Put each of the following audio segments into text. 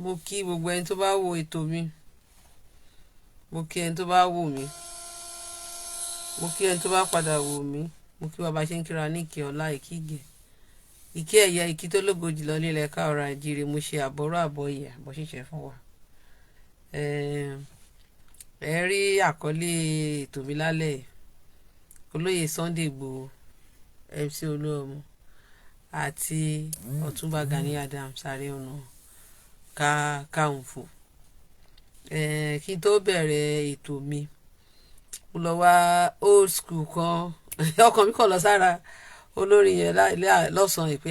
Mo kí gbogbo ẹni tó bá wo ètò mi, mo kí ẹni tó bá wò mí, mo kí ẹni tó bá padà wò mí, mo kí bàbá ṣe ń kíra ní ìkí ọlá ìkí ìgẹ̀ ìkí ẹ̀yẹ ìkí tó lógo jùlọ nílẹ̀ káàárọ̀ àjíire. Mo ṣe àbọ̀rọ̀ àbọ̀yè àbọ̀ ṣíṣe fún wa. Ẹ rí àkọlé ètò mi lálẹ́ olóyè Sunday Ìgbòho MC Oluọmọ àti Ọ̀túnba Gani Adams Ààrẹ Ọ̀nà Kakanfò. Kí n tó bẹ̀rẹ̀ ètò mi, mo lọ wá old school kan ọkàn mi kàn lọ sára olórin yẹn lọ́sàn-án pé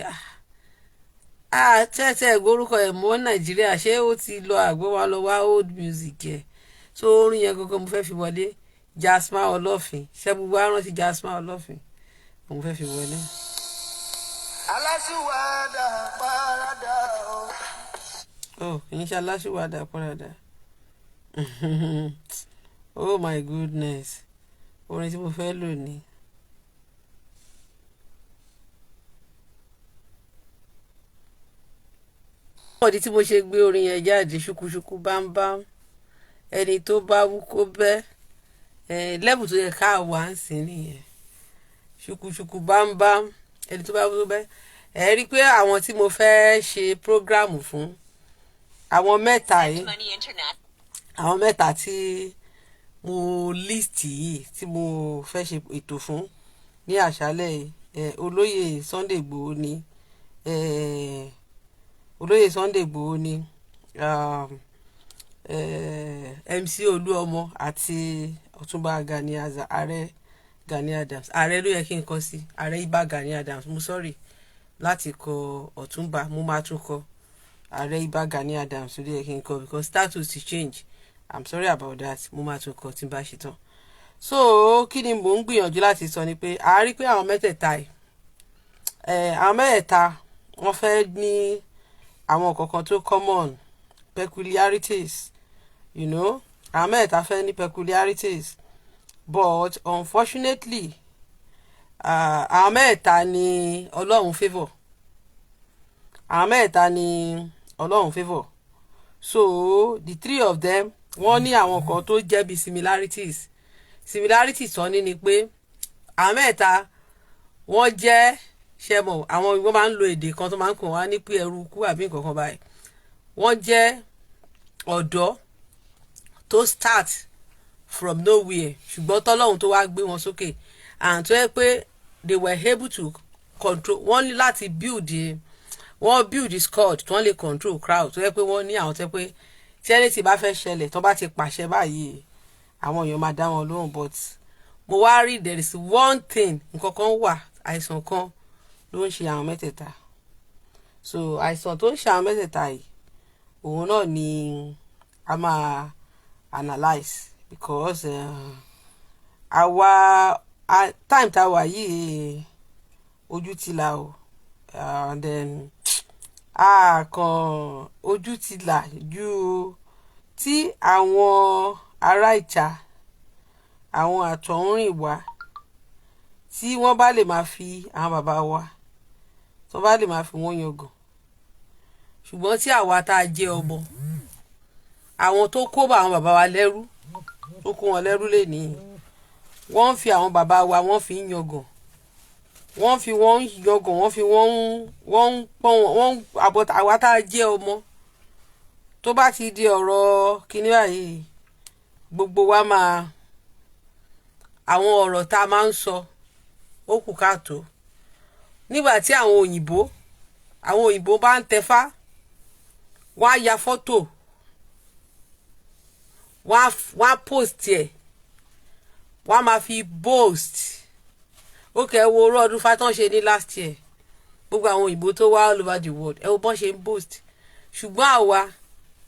tẹ́tẹ́ gbórúkọ ẹ̀ mọ́ Nàìjíríà, ṣé ó ti lọ àgbọ̀ wa lọ wá old music ẹ̀. So orin yẹn gangan mo fẹ́ fi wọlé, Jasma Ọlọ́fin. Ṣé gbogbo wa rántí Jasma Ọlọ́fin? Mo fẹ́ fi wọlé. Aláṣùwàdà parada o. Kì í ṣe aláṣùwàdà parada. Oh my goodness, orin tí mo fẹ́ lò ní. Ọ̀dí tí mo ṣe gbé orin yẹn jáde, ṣùkúṣùkú bámbám, ẹni tó bá wú kó bẹ́, lẹ́bù tó yẹ ká wà ń sìn nìyẹn. Ṣùkúṣùkú bámbám, ẹni tó bá wú kó bẹ́. Ẹ rí i pé àwọn tí mo fẹ́ ṣe prógráàmù fún, àwọn mẹ́ta yìí, àwọn mẹ́ta tí mo list yìí tí mo fẹ́ ṣe ètò fún ní àṣálẹ́ olóyè Sunday Ìgbòho ni olóyè Sunday Ìgbòho ni MC Oluọmọ àti Ọ̀túnba Gani Ààrẹ Gani Adams. Ààrẹ ló yẹ kí n kọ sí, Ààrẹ Ìbà Gani Adams. Mo sorry láti kọ Ọ̀túnba, mo máa tún kọ Ààrẹ Ìbà Gani Adams ló yẹ kí n kọ because status ti change. I'm sorry about that. Mo máa tún kọ tí n bá ṣe tán. So kí ni mò ń gbìyànjú láti sọ ni pé a rí pé àwọn mẹ́tẹ̀ẹ̀ta yìí, àwọn mẹ́tẹ̀ẹ̀ta wọ́n fẹ́ ní àwọn kọ̀ọ̀kan tó common peculiarities, you know. Àwọn mẹ́tẹ̀ẹ̀ta fẹ́ ní peculiarities but unfortunately àwọn mẹ́tẹ̀ẹ̀ta ni Ọlọ́run favour. Àwọn mẹ́tẹ̀ẹ̀ta ni Ọlọ́run favour. So the three of them wọ́n ní àwọn kan tó jẹ́ bí similarities tán ní ni pé àwọn mẹ́ta wọ́n jẹ́ ṣẹ́mọ̀, àwọn ìwọ́n máa ń lo èdè kan tó máa ń kàn wá ní pé ẹrú kú àbí nǹkan kan báyìí. Wọ́n jẹ́ ọ̀dọ́ tó start from nowhere ṣùgbọ́n tọ́lọ́run tó wá gbé wọn sókè, and tó yẹ pé they were able to control, wọ́n ní láti build the squad tí wọ́n lè control crowd, tó yẹ pé wọ́n ní àwọn tó yẹ pé tí ẹni tí bá fẹ́ ṣẹlẹ̀ tó bá ti pàṣẹ báyìí àwọn èèyàn máa dá wọn lóhùn. But mo wá rí there is one thing, nǹkan kan wà, àìsàn kan ló ń ṣe àwọn mẹ́tẹ̀ẹ̀ta. So àìsàn tó ń ṣe àwọn mẹ́tẹ̀ẹ̀ta yìí òun náà ni a máa analyse because time tá a wà yìí ojú ti là o, and then kan ojú ti là ju tí àwọn ará ìjà, àwọn àtọ̀húnrìn wá tí wọ́n bá lè máa fi àwọn bàbá wa, tí wọ́n bá lè máa fi wọ́n yangàn. Ṣùgbọ́n tí àwa tá a jẹ́ ọmọ, àwọn tó kó bá àwọn bàbá wa lẹ́rú, tó kó wọn lẹ́rú lè ní, wọ́n ń fi àwọn bàbá wa wọ́n fi ń yangàn, wọ́n fi wọ́n yangàn, wọ́n fi wọ́n ń pọ́n wọ́n àbọ̀ àwa tá a jẹ́ ọmọ. Tó bá ti di ọ̀rọ̀ kíní báyìí, gbogbo wa máa, àwọn ọ̀rọ̀ tá a máa ń sọ ó kù káàtó. Nígbà tí àwọn òyìnbó bá ń tẹfá, wọ́n á ya fọ́tò, wọ́n á post ẹ̀, wọ́n á máa fi boast. Ó kẹ́ wo orú ọdún fátán ṣe ní last year, gbogbo àwọn òyìnbó tó wá all over the world, ẹ wo bọ́n ṣe ń boast. Ṣùgbọ́n àwa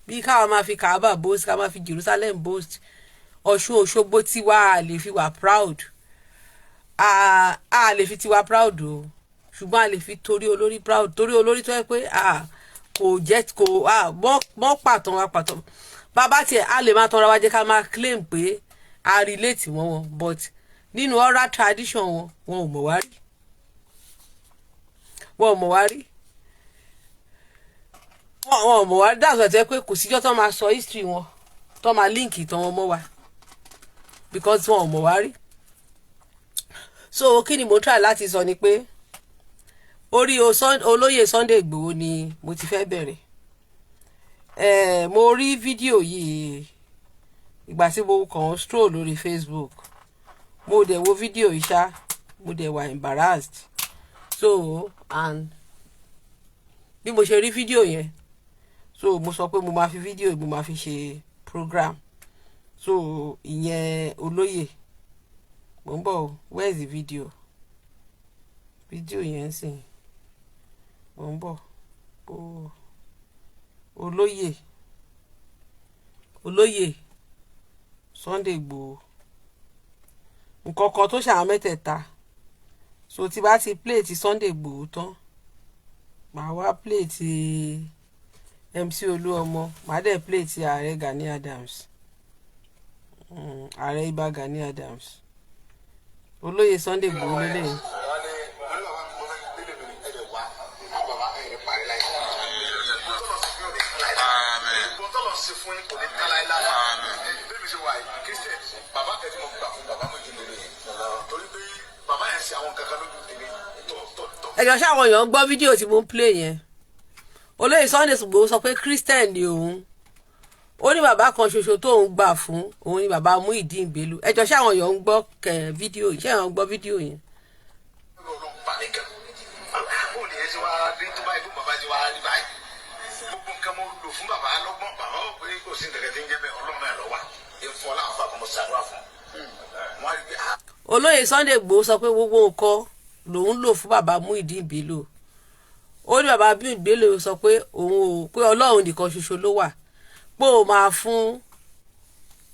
bí káwa máa fi Kaaba boast, ká máa fi Jerusalem boast, Ọ̀ṣun Òṣogbo tiwa a lè fi wà proud, a lè fi tiwa proud o, ṣùgbọ́n a lè fi torí olórí proud, torí olórí tó yẹ pé kò jẹ́ kò mọ́ pàtàn wa pàtàn. Bàbá tiẹ̀ a lè máa tọrọ wa jẹ́ ká máa claim pé a relate mọ́ wọn, but nínú oral tradition wọn ò mọ̀ wá rí. Wọn ò wọn ò mọ̀ wá dáàsọ̀ tẹ́ pé kò síjọ́ tó máa sọ history wọn tó máa líǹkì tán wọn mọ́ wa because wọn ò mọ̀ wá rí. So kí ni mo try láti sọ ni pé orí olóyè Sunday Ìgbòho ni mo ti fẹ́ bẹ̀rẹ̀. Mo rí fídíò yìí ìgbà tí mo kàn stroll lórí Facebook, mo dẹ̀ wo fídíò yìí ṣá, mo dẹ̀ wà embarrassed. So and bí mo ṣe rí fídíò yẹn, so mo sọ pé mo máa fi fídíò yìí mo máa fi ṣe program. So ìyẹn olóyè, mo ń bọ̀, where is the video? Fídíò yẹn sìn, mo ń bọ̀. Olóyè Sunday Ìgbòho, nǹkan kan tó ṣàwọn mẹ́tẹ̀ẹ̀ta. So tí bá ti play ti Sunday Ìgbòho tán, màá wá play ti MC Oluọmọ, màá dẹ̀ play ti Ààrẹ Gani Adams, Ààrẹ Ìbà Gani Adams. Olóyè Sunday Ìgbòho lélẹ́yìn. ẹjọ ṣáwọn èèyàn gbọ́ fídíò tí mo ń play yẹn. Olóyè Sunday Ìgbòho sọ pé Christian ni òun, ó ní bàbá kan ṣoṣo tóun gbà fún òun ni bàbá Muyideen Bello. ẹjọ ṣáwọn èèyàn ń gbọ́ fídíò yìí, ṣáwọn gbọ́ fídíò yẹn. Olóyè Sunday Ìgbòho sọ pé gbogbo nǹkan lòun lò fún bàbá Muyideen Bello. Ó ní bàbá Muyideen Bello sọ pé òun ò pé Ọlọ́run nìkan ṣoṣo ló wà, pé ó máa fún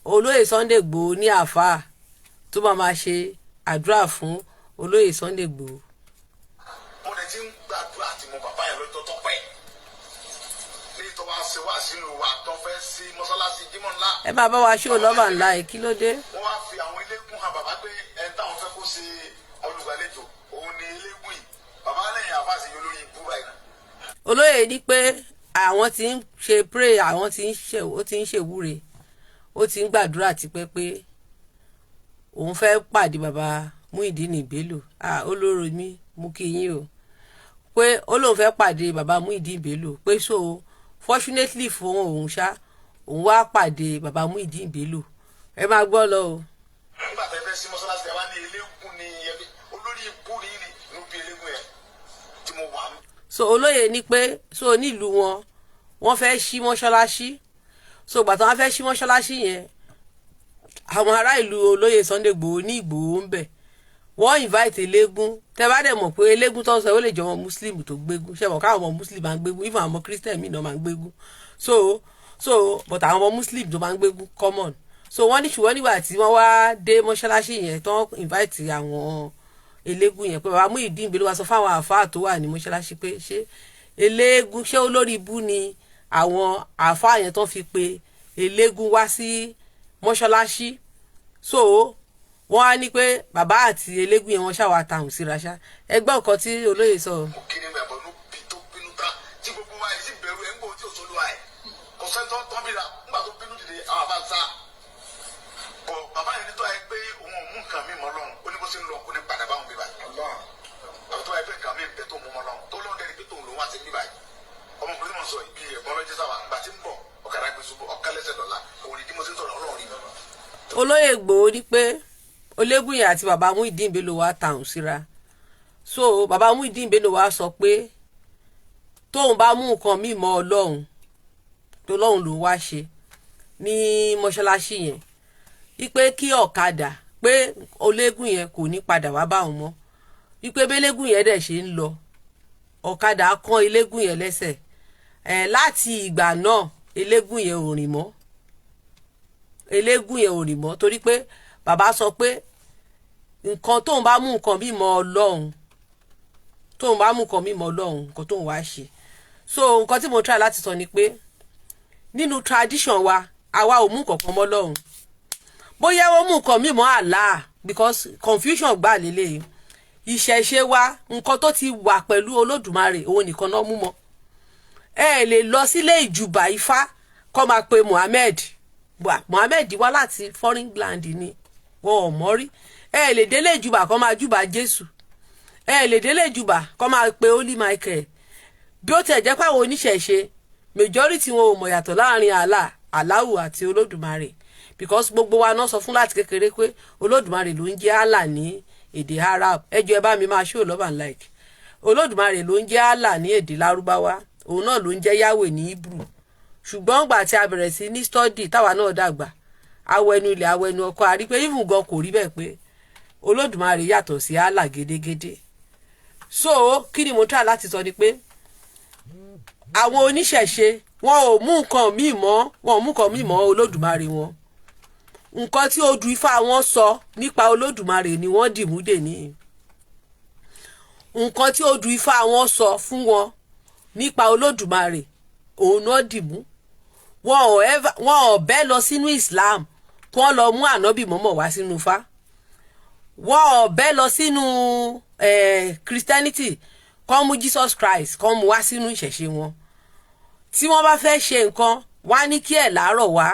Olóyè Sunday Ìgbòho ní àáfàá tó máa ṣe àdúrà fún Olóyè Sunday Ìgbòho. mo lè ti ń gbàdúrà tí mo bàbá yẹn lọ́jọ́ tó pẹ́ ní tó wá ṣe wá sílùú wa tó fẹ́ sí mọ́sálásí jímọ̀ ńlá. ẹ máa bá wa ṣó lọ́bà ńlá ẹ, kí ló dé. wọ́n wá fi àwọn eléégún hàn bàbá pé ẹni táwọn fẹ́ kó ṣe olùgbàlejò òun ni eléégún yìí. bàbá lẹ́yìn àfáàsì yìí olórí ibú báyìí. Olóyè ní pé àwọn tí ń ṣe pray, àwọn tí ń ṣèwúre, ó ti ń gbàdúrà tipẹ́ pé òun fẹ́ pàdé bàbá Muyideen Bello. Olóró mi mú kí yín o, pé ó lóun fẹ́ pàdé bàbá Muyideen Bello, pé so fortunately fún òun ṣá, òun wá pàdé bàbá Muyideen Bello. ẹ máa gbọ́ lọ o. nígbà tẹ́ fẹ́ sí mọ́sálásí ẹ wá ní eléégún ni olórí ibú ni ló bí eléégún yẹn tí mo wà. So olóyè ní pé so nílùú wọ́n fẹ́ ṣí mọ́ṣáláṣí. So gbàtà wọ́n fẹ́ ṣí mọ́ṣáláṣí yẹn, àwọn ará ìlú Olóyè Sunday Ìgbòho ní Ìgbòho ń bẹ̀, wọ́n invite eléégún. tẹ́ bá dẹ̀ mọ̀ pé eléégún tó ń sọ ó lè jẹ́ ọmọ muslim tó gbégún, ṣe mọ̀ káwọn ọmọ muslim máa ń gbégún, even àwọn ọmọ christian mi náà máa ń gbégún. So but àwọn ọmọ muslim tó máa ń gbégún common. So wọ́n ní ṣùgbọ́n nígbà tí wọ́n wá dé mọ́ṣáláṣí yẹn tó invite àwọn eléégún yẹn, pé bàbá Muyideen Bello wá sọ fáwọn àáfàá tó wà ní mọ́ṣáláṣí pé ṣé eléégún, ṣé olórí ibú ni àwọn àáfàá yẹn tó fi pe eléégún wá sí mọ́ṣáláṣí. So wọ́n á ní pé bàbá àti eléégún yẹn wọ́n ṣàwà tàùn síra ṣá. ẹgbẹ́ nǹkan tí olóyè sọ. mo kí ni bàbá ló bí tó bínú tán tí gbogbo wa yìí sì bẹ̀rù ẹ̀ ń gbòó tí ò sólú wa ẹ̀ kò sẹ́ńtọ́ tọ́bìlà nígbà tó bínú dìde àwọn àbá sá. bọ̀ bàbá yẹn nítorí pé òun ò mú nǹkan mi mọ́ lọ́hùn ó ní bó ṣe ń lọ kò ní padà báwọn bíbá yìí. àwọn tó wáyé pé nǹkan mi bẹ tó mú mọ́ lọ́hùn tó lóun dẹ́ni pé tóun lòun wá sí bíbá yìí. ọmọkùnrin mọ̀ sọ ibi ẹ̀gbọ́n lọ́jọ́ sáwà gbà tí ń bọ̀ ọ̀kadà gbé ṣubú ọ̀kálẹ́sẹ̀ dọ̀la òun ni mo ṣe ń sọ̀rọ̀ ọlọ́run rí. Olóyè Ìgbòho ní pé ológun yẹn àti bàbá Muyideen Bello wá tàùn síra. So bàbá Muyideen Bello wá sọ pé tóun bá mú nǹkan míì mọ́ Ọlọ́run tó lọ́hùn ló wá ṣe ní mọ́ṣáláṣí yẹn, wípé kí ọ̀kadà, pé ológun yẹn kò ní padà wá bá òun mọ́, wípé bélégún yẹn dẹ̀ ṣe ń lọ ọ̀kadà kán elégún yẹn lẹ́sẹ̀. Láti ìgbà náà elégún yẹn ò rìn mọ́, elégún yẹn ò rìn mọ́ torí pé bàbá sọ pé nǹkan tóun bá mú nǹkan míì mọ́ Ọlọ́run, tóun bá mú nǹkan míì mọ́ Ọlọ́run, nǹkan tóun wá ṣe. So nǹkan tí mo try láti sọ ni pé nínú tradition wa àwa ò mú nǹkan kan mọ́ Ọlọ́run, bóyá wọ́n mú nǹkan míì mọ́ Allah, because confusion gbà lélẹ̀. ìṣẹ̀ṣe wa nǹkan tó ti wà pẹ̀lú Olódùmarè òun nìkan náà mú mọ́. ẹ lè lọ sílé ìjùbà ifá kọ́ máa pe Muhammed wá láti foreign land ni wọn ò mọ̀ rí. ẹ lè délé ìjùbà kọ́ máa júbà Jésù, ẹ lè délé ìjùbà kọ́ máa pe Holy Michael. bí ó tẹ̀ jẹ́ pé àwọn oníṣẹ̀ṣe majority wọn ò mọ̀ yàtọ̀ láàrin Allahu àti Olódùmarè, because gbogbo wa náà sọ fún láti kékeré pé Olódùmarè ló ń jẹ́ Allah ní èdè Arab. ẹjọ́ ẹ bá mi máa show love and like. Olódùmarè ló ń jẹ́ Allah ní èdè Lárúbáwá, òun náà ló ń jẹ́ Yahweh ní Hebrew. ṣùgbọ́n gbà tí a bẹ̀rẹ̀ sí ní study táwa náà dàgbà, awẹnu ilẹ̀ awẹnu ọkọ, a rí pé even gan kò rí bẹ́ẹ̀ pé Olódùmarè yàtọ̀ sí Allah gédégédé. so kí ni mo try láti sọ ni pé àwọn oníṣẹ̀ṣe wọn ò mú nǹkan míì mọ́ Olódùmarè wọn. nǹkan tí odù ifá wọn sọ nípa Olódùmarè ni wọ́n dìmú dè ní. nǹkan tí odù ifá wọn sọ fún wọn nípa Olódùmarè òun náà dìmú. wọn ò bẹ́ lọ sínú Islam kí wọ́n lọ mú ànábì mọ́mọ́ wá sínú Ifá. wọn ò bẹ́ lọ sínú Christianity kọ́ mú Jesus Christ kọ́ mú wá sínú ìṣẹ̀ṣe wọn. tí wọ́n bá fẹ́ ṣe nǹkan wọ́n á ní kí ẹ̀ láàárọ̀ wá,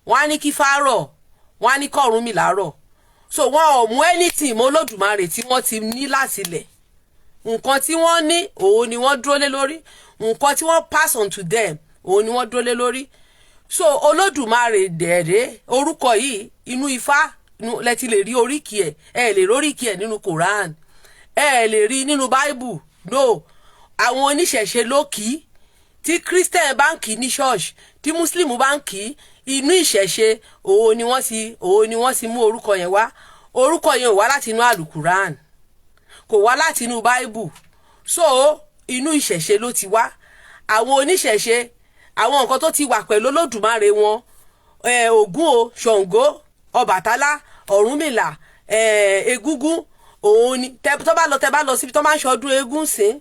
wọ́n á ní kí fárọ̀, wọ́n á ní kọ́run mi láàárọ̀. so wọn ò mú anything mọ́ Olódùmarè tí wọ́n ti ní láti lẹ̀. nǹkan tí wọ́n ní òun ni wọ́n dúró lé lórí, nǹkan tí wọ́n pass on to them òun ni wọ́n dúró lé lórí. so Olódùmarè dẹ̀ẹ̀dẹ̀ orúkọ yìí inú Ifá lẹ ti lè rí oríkì ẹ̀, ẹ lè rí oríkì ẹ̀ nínú Quran, ẹ lè rí nínú Bible. no àwọn oníṣẹ̀ṣe ló kì í. tí Christian bá ń kì í ní church, tí Muslim bá ń kì í inú ìṣẹ̀ṣe òun ni wọ́n ti mú orúkọ yẹn wá. orúkọ yẹn ò wá láti inú àlùkùrán, kò wá láti inú Bible. so inú ìṣẹ̀ṣe ló ti wá. àwọn oníṣẹ̀ṣe àwọn nǹkan tó ti wà pẹ̀lú Olódùmarè wọn, Ògún o, Ṣàngó, Ọbàtálá, Ọ̀rúnmìlà, Egúngún, òun ni tẹ́ bá lọ síbi tó máa ń ṣọdún eégún sìn,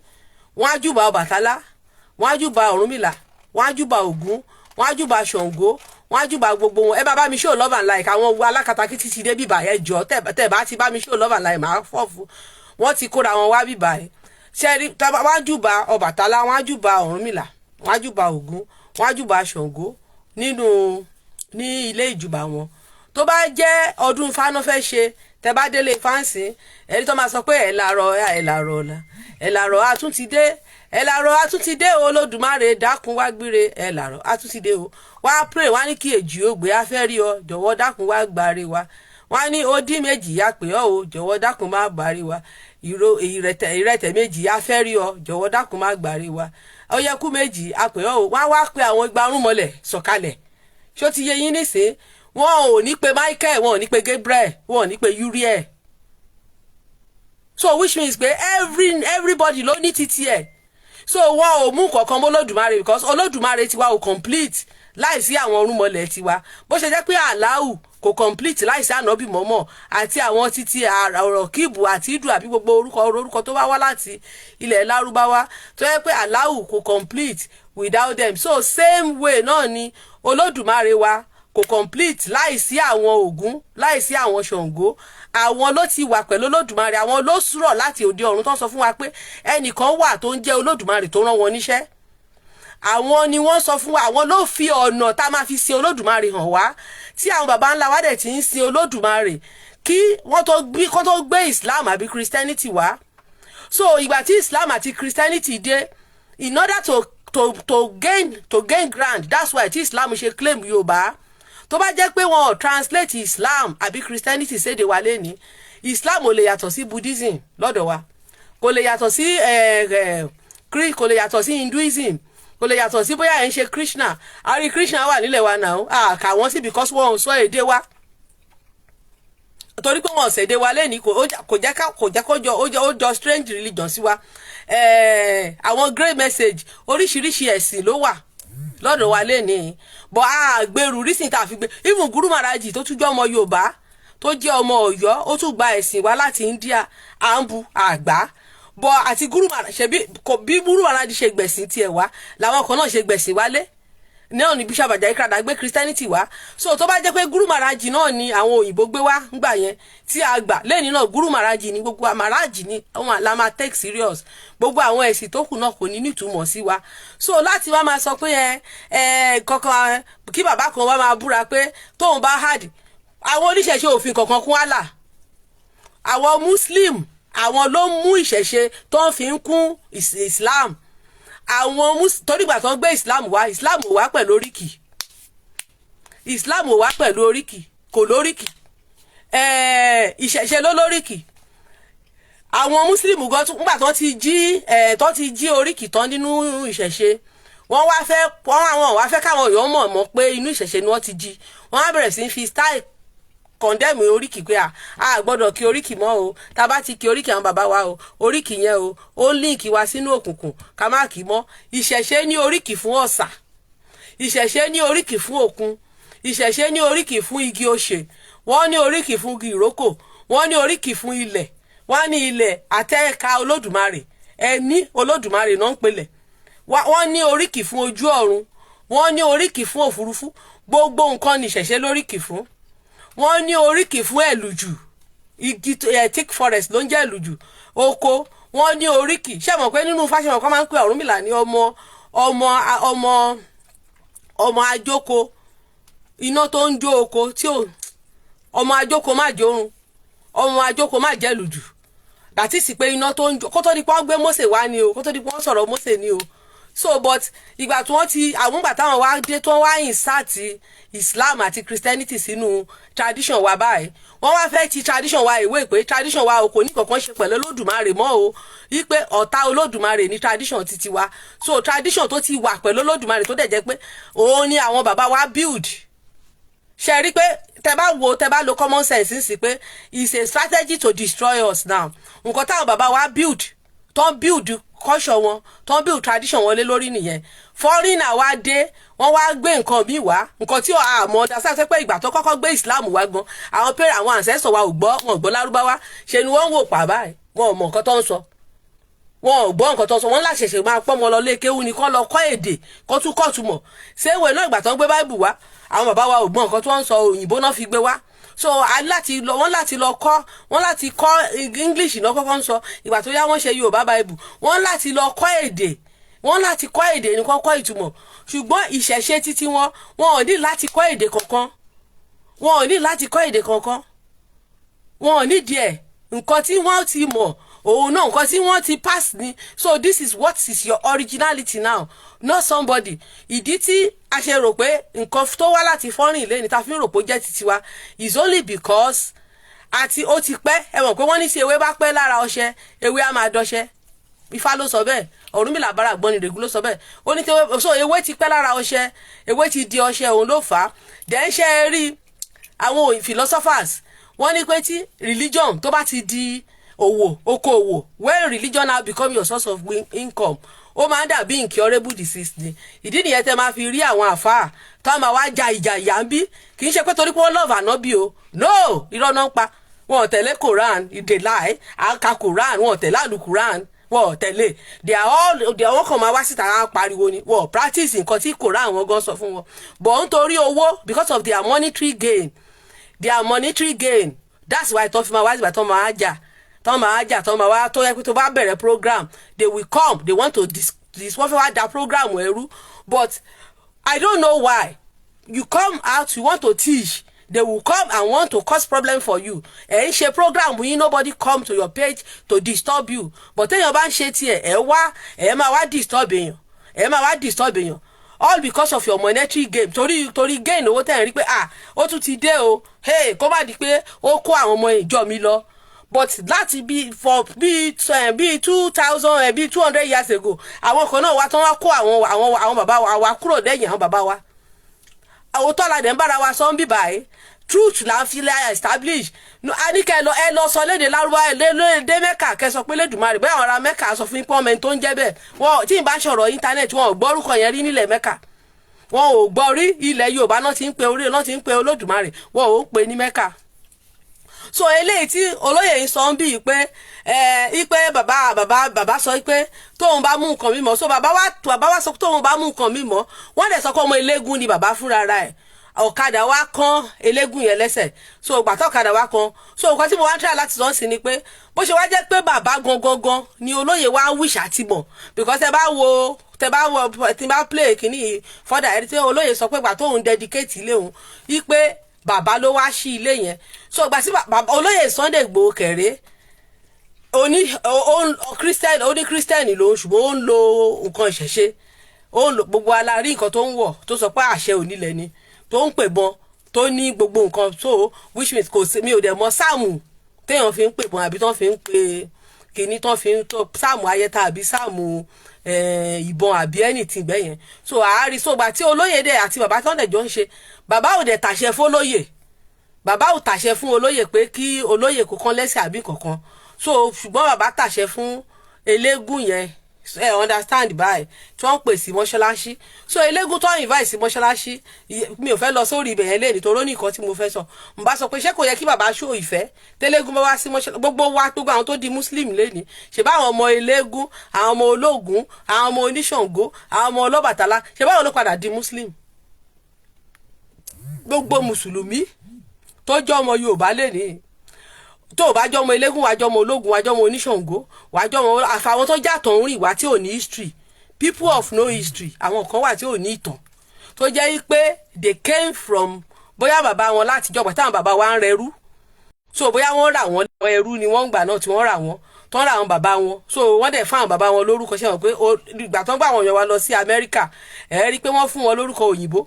wọ́n á júbà Ọbàtálá, wọ́n á júbà Ọ̀rúnmìlà, wọ́n á júbà Ògún, wọ́n á júbà Ṣàngó, wọ́n á júbà gbogbo wọn. ẹ bá mi show love and like. àwọn alákatakítí ti dé bíbà ẹ jọ tẹ́ bá ti bá mi show love and like máa fọ́ fún. wọ́n ti kóra wọn wá bíbà ẹ. ṣẹ́rí wọ́n á júbà Ọbàtálá, wọ́n á júbà Ọ̀rúnmìlà, wọ́n á júbà Ògún, wọ́n á júbà Ṣàngó ní ilé ìjùbà wọn. tó bá jẹ́ ọdún Ifá náà fẹ́ ṣe, tẹ́ bá délé fáǹsì ẹni tó máa sọ pé ẹ̀ làárọ̀ àtúntìdé Olódùmarè dákun wá gbére, ẹ̀ làárọ̀ àtúntìdé o. wá pray wá ní kí èjì ògbé afẹ́ rí ọ, jọ̀wọ́ dákun wá gbáre wa. wá ní ó dín méjì yá pé ọ o, jọ̀wọ́ dákun má gbáre wa. ìrẹtẹ̀ méjì afẹ́ rí ọ, jọ̀wọ́ dákun má gbáre wa. ọyẹkú méjì apè ọ o. wá pe àwọn igbarún mọ́lẹ̀ sọ̀kalẹ̀. ṣó ti yé yín nísìn? wọn ò ní pe Michael, wọn ò ní pe Gabriel, wọn ò ní pe Uriel. so which means pé everybody ló ní títí ẹ̀. so wọn ò mú kankan mọ́ Olódùmarè, because Olódùmarè tiwa ò complete láìsí àwọn ọ̀rúnmọlẹ̀ tiwa. bó ṣe jẹ́ pé Allahu kò complete láìsí ànábì mọ́mọ́ àti àwọn títí ọ̀rọ̀ kíìbù àti ìdù àbí gbogbo orúkọ tó wá láti ilẹ̀ Lárúbáwá, tó yẹ pé Allahu kò complete without them. so same way náà ni Olódùmarè wa kò complete láìsí àwọn Ògún, láìsí àwọn Ṣàngó. àwọn ló ti wà pẹ̀lú Olódùmarè, àwọn ló sùrọ̀ láti òde ọ̀run tó sọ fún wa pé ẹnìkan wà tó ń jẹ́ Olódùmarè tó rán wọn níṣẹ́. àwọn ni wọ́n sọ fún wa, àwọn ló fi ọ̀nà tá a máa fi sin Olódùmarè hàn wá, tí àwọn baba ńlá wa dẹ̀ ti ń sin Olódùmarè kí wọ́n tó gbé Islam àbí Christianity wá. so ìgbà tí Islam àti Christianity dé, in order to gain ground, that's why tí Islam ṣe claim Yorùbá. tó bá jẹ́ pé wọn ò translate Islam àbí Christianity sédè wa lẹ́ni, Islam ò lè yàtọ̀ sí Buddhism lọ́dọ̀ wa, kò lè yàtọ̀ sí Hinduism, kò lè yàtọ̀ sí bóyá ẹ̀ ń ṣe Krishna. àrí Krishna wà nílẹ̀ wa náà, kà wọ́n sí because wọ́n ò sọ èdè wa. torí pé wọn ò ṣèdè wa lẹ́ni kò jẹ́ kó jọ strange religion sí wa. àwọn great message oríṣiríṣi ẹ̀sìn ló wà lọ́dọ̀ wa lẹ́ni, bọ́ àgbèrú rísìn tá a fi gbé. even Guru Maharaji tó tún jẹ́ ọmọ Yorùbá tó jẹ́ ọmọ Ọ̀yọ́, ó tún gba ẹ̀sìn wá láti India, à ń bu àgbá. bọ́ àti Guru Maharaji ṣebí bí Guru Maharaji ṣe gbẹ̀sìn tiẹ̀ wá làwọn kan náà ṣe gbẹ̀sìn wálé. náà ni Bishop Ajayi Crowther gbé Christianity wá. So tó bá jẹ́ pé Guru Maharaj náà ni àwọn òyìnbó gbé wá ńgbà yẹn tí a gbà lẹ́ni náà Guru Maharaj ni gbogbo Maharaj ni àwọn la máa take serious. Gbogbo àwọn ẹ̀sìn tó kù náà kò ní nítumọ̀ sí wa. So láti wá máa sọ pé kankan kí bàbá kan wá máa búra pé tóun bá hard àwọn oníṣẹ̀ṣe òfin kankan kún àlà. Àwọn Muslim àwọn ló mú ìṣẹ̀ṣe tó ń fi ń kún Islam. Àwọn torí ìgbà tó ń gbé Islam ò wá pẹ̀lú oríkì. Islam ò wá pẹ̀lú oríkì kò lóríkì. Ìṣẹ̀ṣe ló lóríkì. Àwọn Muslim gan nígbà tó ti jí oríkì tán nínú ìṣẹ̀ṣe wọ́n wá fẹ́ káwọn èèyàn mọ̀ pé inú ìṣẹ̀ṣe ni wọ́n ti jí. Wọ́n á bẹ̀rẹ̀ sí fi style condemn oríkì pé a gbọ́dọ̀ kí oríkì mọ́ o tá a bá ti kí oríkì àwọn bàbá wa o oríkì yẹn o ó líǹkì wa sínú òkùnkùn ká má kí mọ́. Ìṣẹ̀ṣe ní oríkì fún ọ̀sà, ìṣẹ̀ṣe ní oríkì fún òkun, ìṣẹ̀ṣe ní oríkì fún igi osè, wọ́n ní oríkì fún igi ìrókò, wọ́n ní oríkì fún ilẹ̀, wọ́n ní ilẹ̀ àtẹ́ẹ̀ka Olódùmarè ẹni Olódùmarè náà ń pelẹ̀, wọ́n ní oríkì fún ojú ọ̀run, wọ́n ní oríkì fún òfurufú. Gbogbo nǹkan ní ìṣẹ̀ṣe lóríkì fún. Wọ́n ní oríkì fún ẹ̀lùjù, igi thick forest ló ń jẹ́ ẹ̀lùjù, oko. Wọ́n ní oríkì ṣé mọ̀ pé nínú fáṣọ̀n kan máa ń pè Ọ̀rúnmìlà ní ọmọ ajóko iná tó ń jó oko tí ò ọmọ ajóko má jórun, ọmọ ajóko má jẹ́ ẹ̀lùjù. Dàtí sì pé iná tó ń jó kó tó di pé wọ́n gbé Mósè wá ni o, kó tó di pé wọ́n sọ̀rọ̀ Mósè ni o. So but ìgbà tí wọ́n ti àwọn ìgbà táwọn wá dé tó wá insert Islam àti Christianity sínú tradition wa báyìí wọ́n wá fẹ́ ti tradition wa ìwé pé tradition wa kò ní kankan ṣe pẹ̀lú Olódùmarè mọ́ o wípé ọ̀tá Olódùmarè ní tradition titi wa. So tradition tó ti wà pẹ̀lú Olódùmarè tó dẹ̀ jẹ́ pé òun ni àwọn bàbá wa build. Ṣe rí pé tẹ bá lo common sense ń sì pé it's a strategy to destroy us now. Nǹkan táwọn bàbá wa build tó ń build culture wọn tó ń build tradition wọn lé lórí nìyẹn. Foreigner wá dé wọ́n wá gbé nǹkan míì wá nǹkan tí àmọ́ dasá sẹ́ pé ìgbà tó kọ́kọ́ gbé Islam wá gan àwọn ancestors wa wọn ò gbọ́ Lárúbáwá ṣe ni wọ́n ń wò pa báyìí wọn ò mọ̀ nǹkan tó ń sọ wọn ò gbọ́ nǹkan tó ń sọ wọ́n láṣẹ̀ṣẹ̀ máa pọ́n wọn lọ lé kéwú ni kọ́ lọ kọ́ èdè kó tún kọ́ túmọ̀ ṣé ìwé náà ìgbà tó ń gbé Bible wá àwọn bàbá wa ò gbọ́ nǹkan tó ń sọ òyìnbó náà fi gbé wá. So wọ́n láti kọ́ English náà kọ́kọ́ ń sọ ìgbà tó yá wọ́n ṣe Yorùbá Bible wọ́n láti lọ kọ́ èdè ní kọ́kọ́ ìtumọ̀. Ṣùgbọ́n ìṣẹ̀ṣe títí wọn ò ní láti kọ́ èdè kankan, wọn ò ní díẹ̀ nǹkan tí wọ́n ti mọ̀ òun náà nǹkan tí wọ́n ti pass ni. So this is what is your originality now, not somebody. Ìdí tí a ṣe rò pé nǹkan tó wá láti foreign ilé ni ta fi ń rò pé ó jẹ́ titi wa is only because àti ó ti pẹ́ ẹ mọ̀ pé wọ́n ní tí ewé bá pẹ́ lára ọṣẹ ewé á máa dọṣẹ. Ifá ló sọ bẹ́ẹ̀, Ọ̀rúnmìlà bára Àgbọnnìrègún ló sọ bẹ́ẹ̀. Ó ní so ewé ti pẹ́ lára ọṣẹ ewé ti di ọṣẹ òun ló fà á. Then ṣe rí àwọn philosophers wọ́n ní pé tí religion tó bá ti di okòwò when religion now become your source of income ó máa ń dàbí incurable disease ni. Ìdí nìyẹn tẹ́ máa fi rí àwọn àfáà tó máa wá ja ìjà ìyá ń bí kì í ṣe pé torí pé wọ́n love ànábì o no irọ́ náà ń pa wọn ò tẹ̀lé Quran they lie àka Quran wọn ò tẹ̀lé àlù Quran wọn ò tẹ̀lé they are kàn máa wá síta á pariwo ni wọn ò practice nǹkan tí Quran wọn gan sọ fún wọn but nítorí owó because of their monetary gain that's why tó fi máa wá síta tó máa jà tó máa wá tó yẹ pé tó bá bẹ̀rẹ̀ program they will come they want to wọ́n fẹ́ wá da program ẹ̀rú but I don't know why you come out you want to teach they will come and want to cause problem for you. Ẹ ń ṣe program yín nobody come to your page to disturb you but téèyàn bá ń ṣe tiẹ̀ ẹ máa wá disturb èèyàn all because of your monetary gain torí gain owó tẹ̀ ń rí pé ó tún ti dé o hey kó má di pé ó kó àwọn ọmọ ìjọ mi lọ but láti bí 2000 bí 200 years ago àwọn kan náà wá tán wá kó àwọn bàbá wa kúrò lẹ́yìn àwọn bàbá wa àwọn tọ́lá dẹ̀ ń bára wa sọ ń bì báyìí truth là ń fi establish àníkẹ́ ẹ lọ sọ léde Lárúbáwá léde Mẹ́kà kẹsọ pé Lédùmarè bẹ́ẹ̀ àwọn ará Mẹ́kà sọ fún pọ́n mẹ́ni tó ń jẹ́ bẹ́ẹ̀ wọn tí ì bá sọ̀rọ̀ íńtánẹ́ẹ̀tì wọn ò gbọ́ orúkọ yẹn rí nílẹ̀ Mẹ́kà wọn ò gbọ́ rí ilẹ̀ Yorùbá náà ti ń pe Olódùmarè wọn ò ń pe ní Mẹ́kà so eléyìí tí olóyè ń sọ ń bí pé ipe bàbá sọ pé tóun bá mú nǹkan mímọ́ so bàbá wa sọ pé tóun bá mú nǹkan mímọ́ wọ́n dẹ̀ sọ pé ọmọ eléégún ni bàbá fúnra ẹ̀ ọ̀kadà wa kan eléégún yẹn lẹ́sẹ̀ so ìgbà tó ọ̀kadà wa kan so nǹkan tí mo wá ń try láti sọ sí ni pé bó ṣe wá jẹ́ pé bàbá gangan ni olóyè wa wish àti mọ̀ because tẹ bá play kìíní fọ́dà ẹni tí olóyè sọ pé ìgbà tóun dedicate ilé òun yí pé bàbá ló wá sí ilé yẹn so ìgbà tí olóyè Sunday Ìgbòho kẹrẹ oní kírísítẹ́nì lòun ṣùgbọ́n ó ń lo nǹkan ìṣẹ̀ṣe ó ń lo gbogbo alárí nǹkan tó ń wọ̀ tó sọ pé àṣẹ onílẹ̀ ni tó ń pèbọn tó ní gbogbo nǹkan so which means kò sí mi ò dẹ̀ mọ̀ sáàmù téèyàn fi ń pèbọn àbí tán fi ń pe kìíní tán fi ń tó sáàmù ayẹta àbí sáàmù ìbọn àbí anything bẹ́yẹn so àárí so gbà tí olóyè dẹ̀ àti bàbá tán dẹ̀ jọ ń ṣe bàbá ò dẹ̀ tàṣẹ fún olóyè bàbá ò tàṣẹ fún olóyè pé kí olóyè kó kán lẹ́sẹ̀ àbí kankan so ṣùgbọ́n bàbá tàṣẹ fún eléégún yẹn understand báyìí tí wọ́n pè sí mọ́ṣáláṣí so eléégún tó invite sí mọ́ṣáláṣí mi ò fẹ́ lọ sórí ibẹ̀ yẹn lé nítorí ó ní nǹkan tí mo fẹ́ sọ mo bá sọ pé ṣé kò yẹ kí bàbá ṣó ìfẹ́ tẹ́lẹ́gún bá wá sí mọ́ṣáláṣí gbogbo àwọn tó di muslim lẹ́ni ṣe bá àwọn ọmọ eléégún àwọn ọmọ ológun àwọn ọmọ oníṣàngó àwọn ọmọ ọlọ́bàtálá ṣe báwọn ló padà di muslim gbogbo mùsùlùmí tó jẹ́ ọmọ Yorùbá lẹ́ni tó o bá jọ ọmọ eléégún wàá jọ ọmọ ológun wàá jọ ọmọ oníṣàngó wàá jọ ọmọ àfàwọn tó jàtọ̀ ń rìn wá tí ò ní history people of no history àwọn kan wà tí ò ní ìtàn tó jẹ́ pé they came from bóyá bàbá wọn láti jọgbà táwọn bàbá wa ń rẹrú so bóyá wọ́n rà wọ́n ẹrú ni wọ́n gbà náà tí wọ́n rà wọ́n tó ń rà àwọn bàbá wọn so wọ́n dẹ̀ fáwọn bàbá wọn lórúkọ ṣe wọ́n pé ìgbà tó ń gbà wọ́n yàn wá lọ sí Amẹ́ríkà ẹ̀ rí i pé wọ́n fún wọn lórúkọ òyìnbó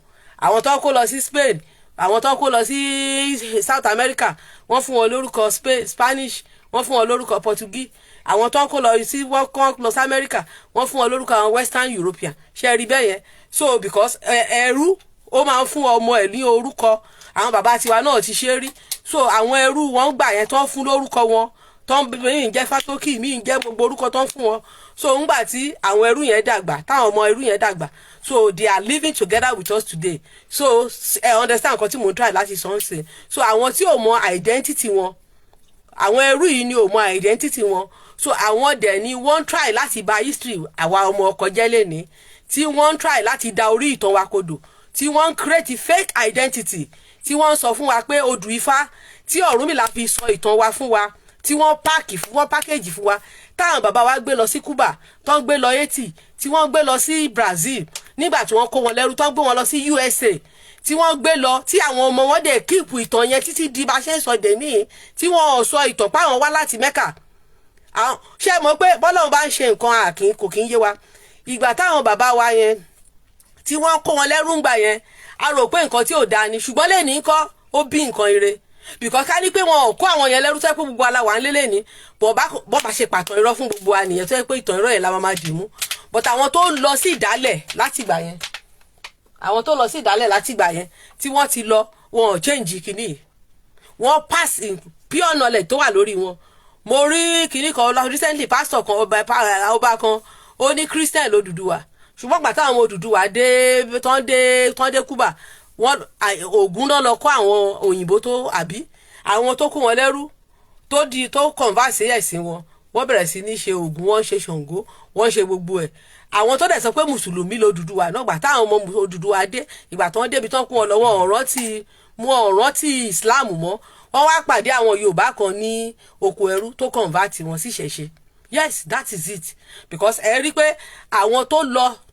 àwọn tó ń kó lọ sí Spain àwọn tó ń kó lọ sí South America wọ́n fún wọn lórúkọ Spanish wọ́n fún wọn lórúkọ Portuguese àwọn tó ń kó lọ sí America wọ́n fún wọn lórúkọ àwọn Western European ṣe rí bẹ́ẹ̀ yẹn so because ẹrú ó máa ń fún ọmọ ẹ̀ ní orúkọ àwọn bàbá tiwa náà ti ṣe rí so àwọn ẹrú wọn gbà yẹn tó ń fún lórúkọ wọn tó ń mí ń jẹ́ Fátókì mí ń jẹ́ gbogbo orúkọ tó ń fún wọn so ńgbà tí àwọn ẹrú yẹn dàgbà táwọn ọmọ ẹrú yẹn dàgbà so they are living together with us today so understand nǹkan tí mo ń try láti sọ ń sìn so àwọn tí ò mọ identity wọn àwọn ẹrú yìí ni ò mọ identity wọn so àwọn dẹ̀ ni wọ́n try láti bà history àwa ọmọ ọkọ jẹ́ lẹ́ni tí wọ́n try láti da orí ìtàn wa kodò tí wọ́n create fake identity tí wọ́n sọ fún wa pé odù Ifá tí Ọ̀rúnmìlà fi sọ ìtàn wa fún wa tí wọ́n pákéjì fún wa táwọn bàbá wa gbé lọ sí Cuba tó ń gbé lọ Haiti tí wọ́n gbé lọ sí Brazil nígbà tí wọ́n kó wọn lẹ́rú tó ń gbé wọn lọ sí USA tí wọ́n gbé lọ tí àwọn ọmọ wọn dẹ̀ kíìpù ìtàn yẹn títí di bá ṣe ń sọ dé níyì tí wọ́n sọ ìtàn páwọn wá láti Mẹ́kà ṣé mọ̀ pé bọ́lọ́run bá ń ṣe nǹkan kò kí ń yé wa ìgbà táwọn bàbá wa yẹn tí wọ́n kó wọn lẹ́rú ńgbà yẹn a rò pé nǹkan tí ò dáa ni ṣùgbọ́n lẹ́ni ńkọ́ ó bí nǹkan ire bìkọ́ ká ní pé wọn ò kó àwọn yẹn lẹ́rú tó yẹ pé gbogbo aláwa ń lélẹ̀ ní bọ́ bá ṣe pàtàn irọ́ fún gbogbo wa nìyẹn tó yẹ pé ìtàn irọ́ yẹn la máa dì mú but àwọn tó lọ sí ìdálẹ̀ láti ìgbà yẹn àwọn tó lọ sí ìdálẹ̀ láti ìgbà yẹn tí wọ́n ti lọ wọn ò change kìíní wọ́n pass in pure knowledge tó wà lórí wọn mo rí kìíní kan recently pastor kan ọba kan ó ní Christian lódùdúwà ṣùgbọ́n gbà táwọn Odùduwà tán dé Cuba wọn Ògún náà lọ kọ́ àwọn òyìnbó tó àbí àwọn tó kó wọn lẹ́rú tó converse ẹ̀sìn wọn wọ́n bẹ̀rẹ̀ sí ní ṣe Ògún wọ́n ṣe Ṣàngó wọ́n ṣe gbogbo ẹ̀ àwọn tó dẹ̀ sọ pé mùsùlùmí l'Odùduwà náà gbà táwọn ọmọ Odùduwà dé ìgbà tán débi tán kó wọn lọ wọn rántí Islam mọ́ wọ́n wá pàdé àwọn Yorùbá kan ní oko ẹrú tó convert wọn sí ìṣẹ̀ṣe yes that is it because ẹ rí pé àwọn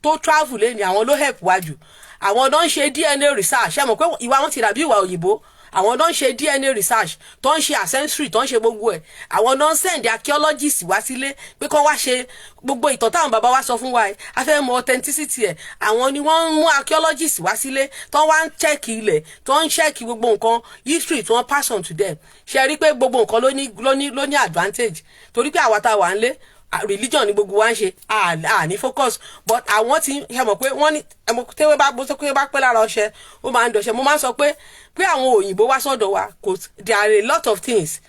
tó travel lé ní àwọn ló help wájú àwọn tó ń ṣe DNA research ẹ mọ̀ pé ìwà wọn ti dàbí ìwà òyìnbó àwọn tó ń ṣe DNA research tó ń ṣe ancestry tó ń ṣe gbogbo ẹ̀ àwọn tó ń send archaeologists wá sílé pé kó wá ṣe gbogbo ìtàn táwọn bàbá wa sọ fún wa ẹ̀ a fẹ́ mọ authenticity ẹ̀ àwọn ni wọ́n ń mú archaeologists wá sílé tó wá ń check ilẹ̀ tó ń check gbogbo nǹkan history tó ń pass on to them ṣe rí pé gbogbo nǹkan ló ní advantage torí pé àwa tá a wà ń lé religion ni gbogbo wa ń ṣe ní focus but àwọn tí ẹ mọ̀ pé wọ́n ní tẹ́wé bá pẹ́ lára ọṣẹ ó máa ń dọ̀ṣẹ́ mo máa ń sọ pé àwọn òyìnbó wá sọ́dọ̀ wa there are a lot of things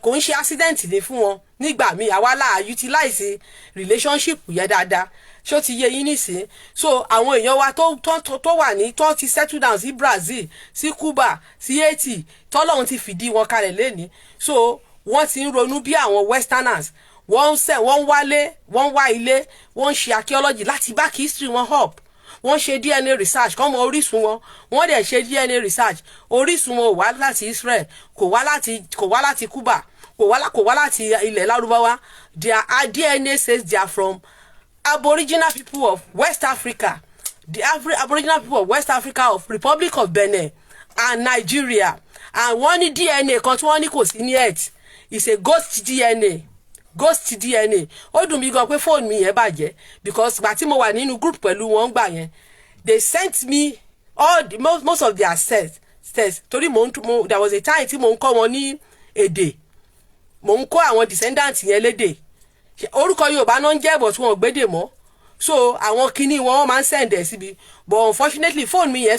kò ń ṣe accident ní fún wọn nígbà míì àwa là utilize relationship yẹn dáadáa ṣó ti yé yín nísìn. So àwọn èèyàn wa tó wà ní tó ti settle down sí Brazil, sí Cuba, sí Haiti, tọ́lọ́run ti fìdí wọn kalẹ̀ lẹ́ni. So wọ́n ti ń ronú bí àwọn westerners, wọ́n wálé, wọ́n wá ilé, wọ́n ṣe archaeology láti back history wọn up, wọ́n ṣe DNA research kọ́ mọ orísun wọn, wọ́n dẹ̀ ṣe DNA research, orísun wọn ò wá láti Israel, kò wá láti Cuba, kò wá láti ilẹ̀ Lárúbáwá. Their DNA says they are from Aboriginal people of West Africa, the Aboriginal people of West Africa, of Republic of Benin and Nigeria. And wọ́n ní DNA kan tí wọ́n ní kò sí ní earth, it's a ghost DNA. Ghost DNA. Ó dùn mí gan pé fóònù mi yẹn bàjẹ́, because ìgbà tí mo wà nínú group pẹ̀lú wọn gbà yẹn, they sent me all the most of their sets. Torí there was a time tí mo ń kọ́ wọn ní èdè, mo ń kọ́ àwọn descendants yẹn lédè, orúkọ Yorùbá náà ń jẹ́ but wọn ò gbédè mọ́. So àwọn kinní wọn máa ń send ẹ̀ síbi, but unfortunately fóònù mi yẹn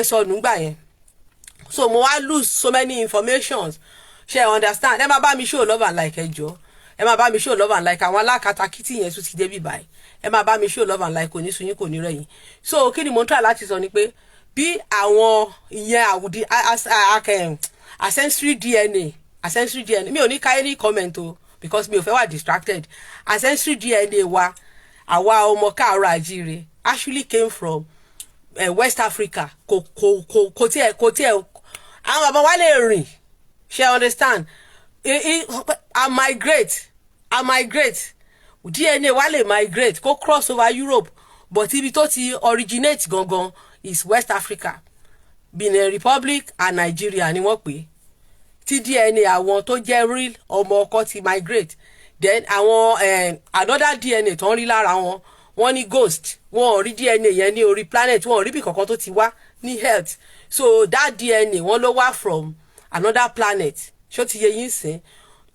sọnù gbà yẹn. So mo wá lose so many informations. Ṣé understand? Ẹ máa bá mi show love and like ẹjọ́. Ẹ máa bá mi show love and like àwọn alákatakítí yẹn tún ti débi báyìí. Ẹ máa bá mi show love and like kò ní sun yín kò ní rẹ̀yìn. So kí ni mo ń try láti sọ ni pé bí àwọn ìyẹn àwùdí ancestry DNA mi ò ní ká any comment o, because mi ò fẹ́ wà distracted. Ancestry DNA wa àwa ọmọ káàárọ̀ àjíire actually came from West Africa. Kò tiẹ̀ àwọn bàbá wa lè rìn. She understand? I migrate. DNA wa lè migrate, go cross over Europe, but ibi tó ti originate gangan is West Africa, Benin Republic and Nigeria ni wọ́n pè. Tí DNA àwọn tó jẹ́ real ọmọ ọkọ ti migrate, then àwọn another DNA tó ń rí lára wọn, wọ́n ní ghost, wọ́n ò rí DNA yẹn ní orí planet, wọ́n ò rí bí kankan tó ti wá ní health. So that DNA wọ́n ló wá from another planet. Ṣó ti yé yín sìn?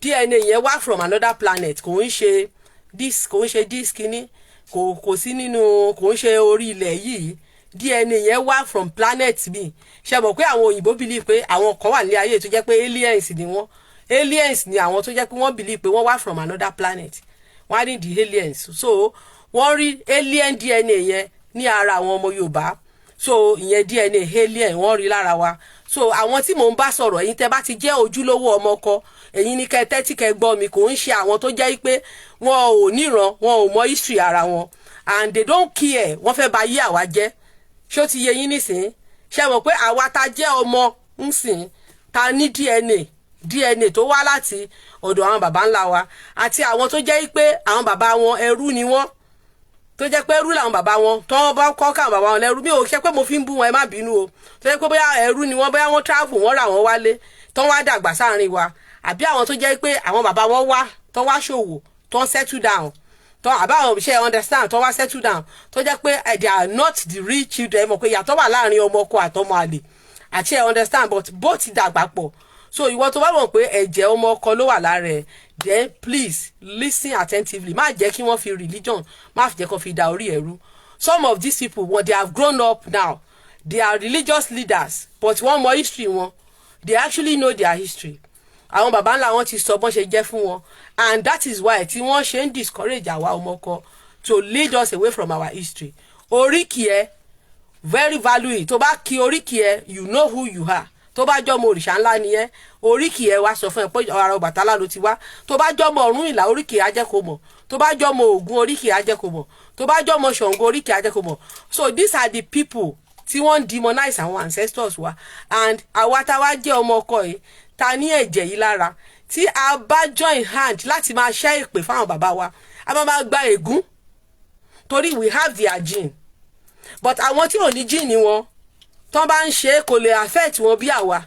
DNA yẹn wá from another planet, kò ń ṣe this kìíní, kò sí nínú, kò ń ṣe orí ilẹ̀ yìí. DNA yẹn wá from planet mi. Ṣé mọ̀ pé àwọn òyìnbó believe pé àwọn kan wà ní ayé tó jẹ́ pé aliens ni wọ́n. Aliens ni àwọn tó jẹ́ pé wọ́n believe pé wọ́n wá from another planet. Wọ́n á ní the aliens. So wọ́n rí alien DNA yẹn ní ara àwọn ọmọ Yorùbá. So ìyẹn DNA alien wọ́n rí lára wa. So àwọn tí mò ń bá sọ̀rọ̀, ẹ̀yin tẹ́ bá ti jẹ́ ojúlówó ọmọ ọkọ, ẹ̀yin ní kẹ́ tẹ́tí kẹ́ gbọ́ mi, kò ń ṣe àwọn tó jẹ́ pé wọn ò níran, wọn ò mọ history ara wọn, and they don't care, wọ́n fẹ́ bà yí àwa jẹ́. Ṣó ti yé yín nísìn? Ṣé mọ̀ pé àwa ta jẹ́ ọmọ ń sìn, ta ní DNA tó wá láti ọ̀dọ̀ àwọn baba ńlá wa, àti àwọn tó jẹ́ pé àwọn baba wọn ẹrú ni wọ́n, tó jẹ́ pé ẹrú làwọn bàbá wọn, tó bá kọ́ káwọn bàbá wọn lẹ́rú. Mi ò ṣe pé mo fi ń bú wọn, ẹ má bínú o. Tó jẹ́ pé bóyá ẹrú ni wọ́n, bóyá wọ́n travel, wọ́n rà wọ́n wálé, tó wá dàgbà sáàrin wa, àbí àwọn tó jẹ́ pé àwọn bàbá wọn wá, tó wá ṣòwò, tó settle down, tó àbá àwọn ṣe understand, tó wá settle down, tó jẹ́ pé they are not the real children. Mọ̀ pé yàtọ̀ wà láàrin ọmọ ọkọ àtọmọ àlè, àti understand, but both dàgbà pọ̀. So ìwọ tó bá mọ̀ pé ẹ̀jẹ̀ ọmọ ọkọ ló wà lára ẹ̀, then please listen attentively. Má jẹ́ kí wọ́n fi religion, má fi jẹ́ kó fi da orí ẹ̀rú. Some of these people, when they have grown up now, they are religious leaders, but wọ́n mọ history wọn, they actually know their history. Àwọn bàbá ńlá wọn ti sọ bọ́n ṣe jẹ́ fún wọn, and that is why tí wọ́n ṣe ń discourage àwa ọmọ ọkọ to lead us away from our history. Oríkì ẹ, very value it. Tó bá kí oríkì ẹ, you know who you are. Tó bá jọmọ òrìṣà ńlá nìyẹn, oríkì ẹ wá sọ fún ẹ pé ara Ọbàtálá ló ti wá. Tó bá jọmọ Ọ̀rúnmìlà, oríkì á jẹ́ kó mọ̀. Tó bá jọmọ Ògún, oríkì á jẹ́ kó mọ̀. Tó bá jọmọ Ṣàngó, oríkì á jẹ́ kó mọ̀. So these are the people tí wọ́n demonize àwọn ancestors wa, and àwa tá wá jẹ́ ọmọ ọkọ yìí, ta ní ẹ̀jẹ̀ yìí lára, tí a bá join hand láti máa ṣẹ́ ìpè fáwọn bàbá wa, a máa gba ègún, torí we have their gene. But àwọn tí ò ní gene wọn, tó bá ń ṣe kò lè affect wọn bí àwa.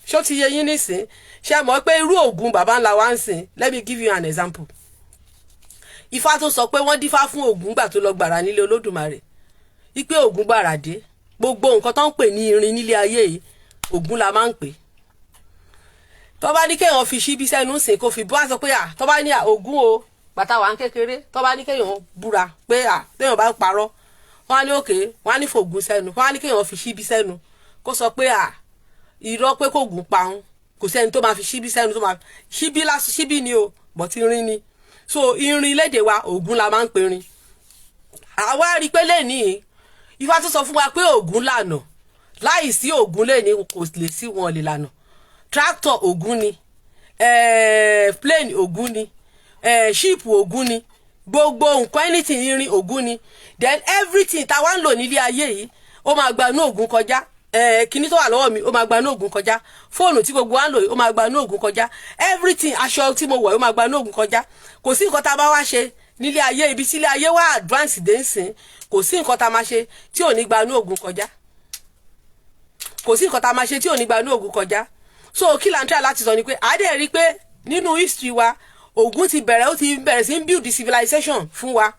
Ṣó ti yé yín nísìn? Ṣé mọ̀ pé irú Ògún bàbá ńlá wa ń sìn? Let me give you an example. Ifá tó sọ pé wọ́n dífá fún Ògún gbà tó lọ gbàrà nílé Olódùmarè, ipe Ògún gbàrà dé, gbogbo nǹkan tó ń pè ní irin nílé ayé yìí, Ògún la máa ń pè. Tó bá ní kéèyàn fi ṣíbí sẹ́nu sìn kó fi bọ́ sọ pé tó bá ní Ògún o, bàtà wà ń kékeré, tó bá ní kéèyàn búra pé téèyàn bá ń parọ́, wọ́n á ní òkè, wọ́n á ní fògùn sẹ́nu, wọ́n á ní kéèyàn fi ṣíbí sẹ́nu kó sọ pé irọ́ pé kò gùn parun, kò sẹ́ni tó máa fi ṣíbí sẹ́nu, tó máa ṣíbí lásán, ṣíbí ni o, bọ̀ tí rin ni. so irin lédè wa Ògún la máa ń perin. Àwa rí pé lẹ́nìí Ifá tó sọ fún wa pé Ògún lànà, láì sí Ògún lẹ́nìí kò lè sí wọn lè lànà. Tractor Ògún ni, plane Ògún ni, ship Ògún ni, gbogbo nǹkan anything irin Ògún ni. Then everything tá wá ń lò nílé ayé yìí ó máa gba inú Ògún kọjá. Kíní tó wà lọ́wọ́ mi ó máa gba inú Ògún kọjá. Fóònù tí gbogbo wa ń lò yìí ó máa gba inú Ògún kọjá. Everything aṣọ tí mo wọ̀ ó máa gba inú Ògún kọjá. Kò sí nǹkan tá a bá wá ṣe nílé ayé ibi tí ilé ayé wá advance dé nsìn, kò sí nǹkan tá a máa ṣe tí ò ní gba inú Ògún kọjá. Kò sí nǹkan tá a máa ṣe tí ò ní gba inú Ògún kọjá. So kí là ń try láti sọ ni pé àdé rí pé nínú history wa Ògún ti bẹ̀rẹ̀ ó ti bẹ̀rẹ̀ sí build civilization fún wa.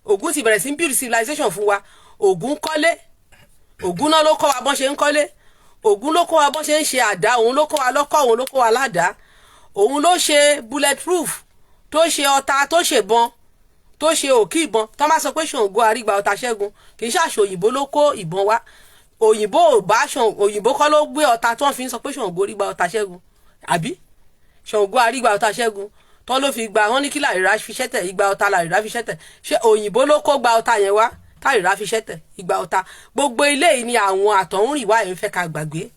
Ògún ti bẹ̀rẹ̀ sí build civilization fún wa. Ògún kọ́lé, Ògún náà ló kọ́ wa bọ́n ṣe ń kọ́lé, Ògún ló kọ́ wa bọ́n ṣe ń ṣe àdá, òun ló kọ́ wa lọ́kọ́, òun ló kọ́ wa ládàá, òun ló ṣe bulletproof, tó ṣe ọta, tó ṣe ìbọn, tó ṣe òkè ìbọn. Tó máa sọ pé Ṣàngó Arígbà ọ̀tá ṣẹ́gun, kì í ṣàṣọ òyìnbó ló kó ìbọn wá. Òyìnbó ò bá òyìnbó kọ́ ló gbé ọta tó fi ń sọ pé Ṣàngó Arígbà ọ̀tá ṣẹ́gun, àbí Ṣàngó Arígbà ọ̀tá ṣẹ́gun tó ló fi gba wọn ní kí làrírá fi ṣẹ́tẹ̀, ìgbà ọ̀tá làrírá fi ṣẹ́tẹ̀. Ṣé òyìnbó ló kó gba ọta yẹn wá tàrírá fi ṣẹ́tẹ̀ ìgbà ọ̀tá? Gbogbo ilé yìí ni àwọn àtọ̀húnrìnwá yẹn fẹ́ ká gbàgbé.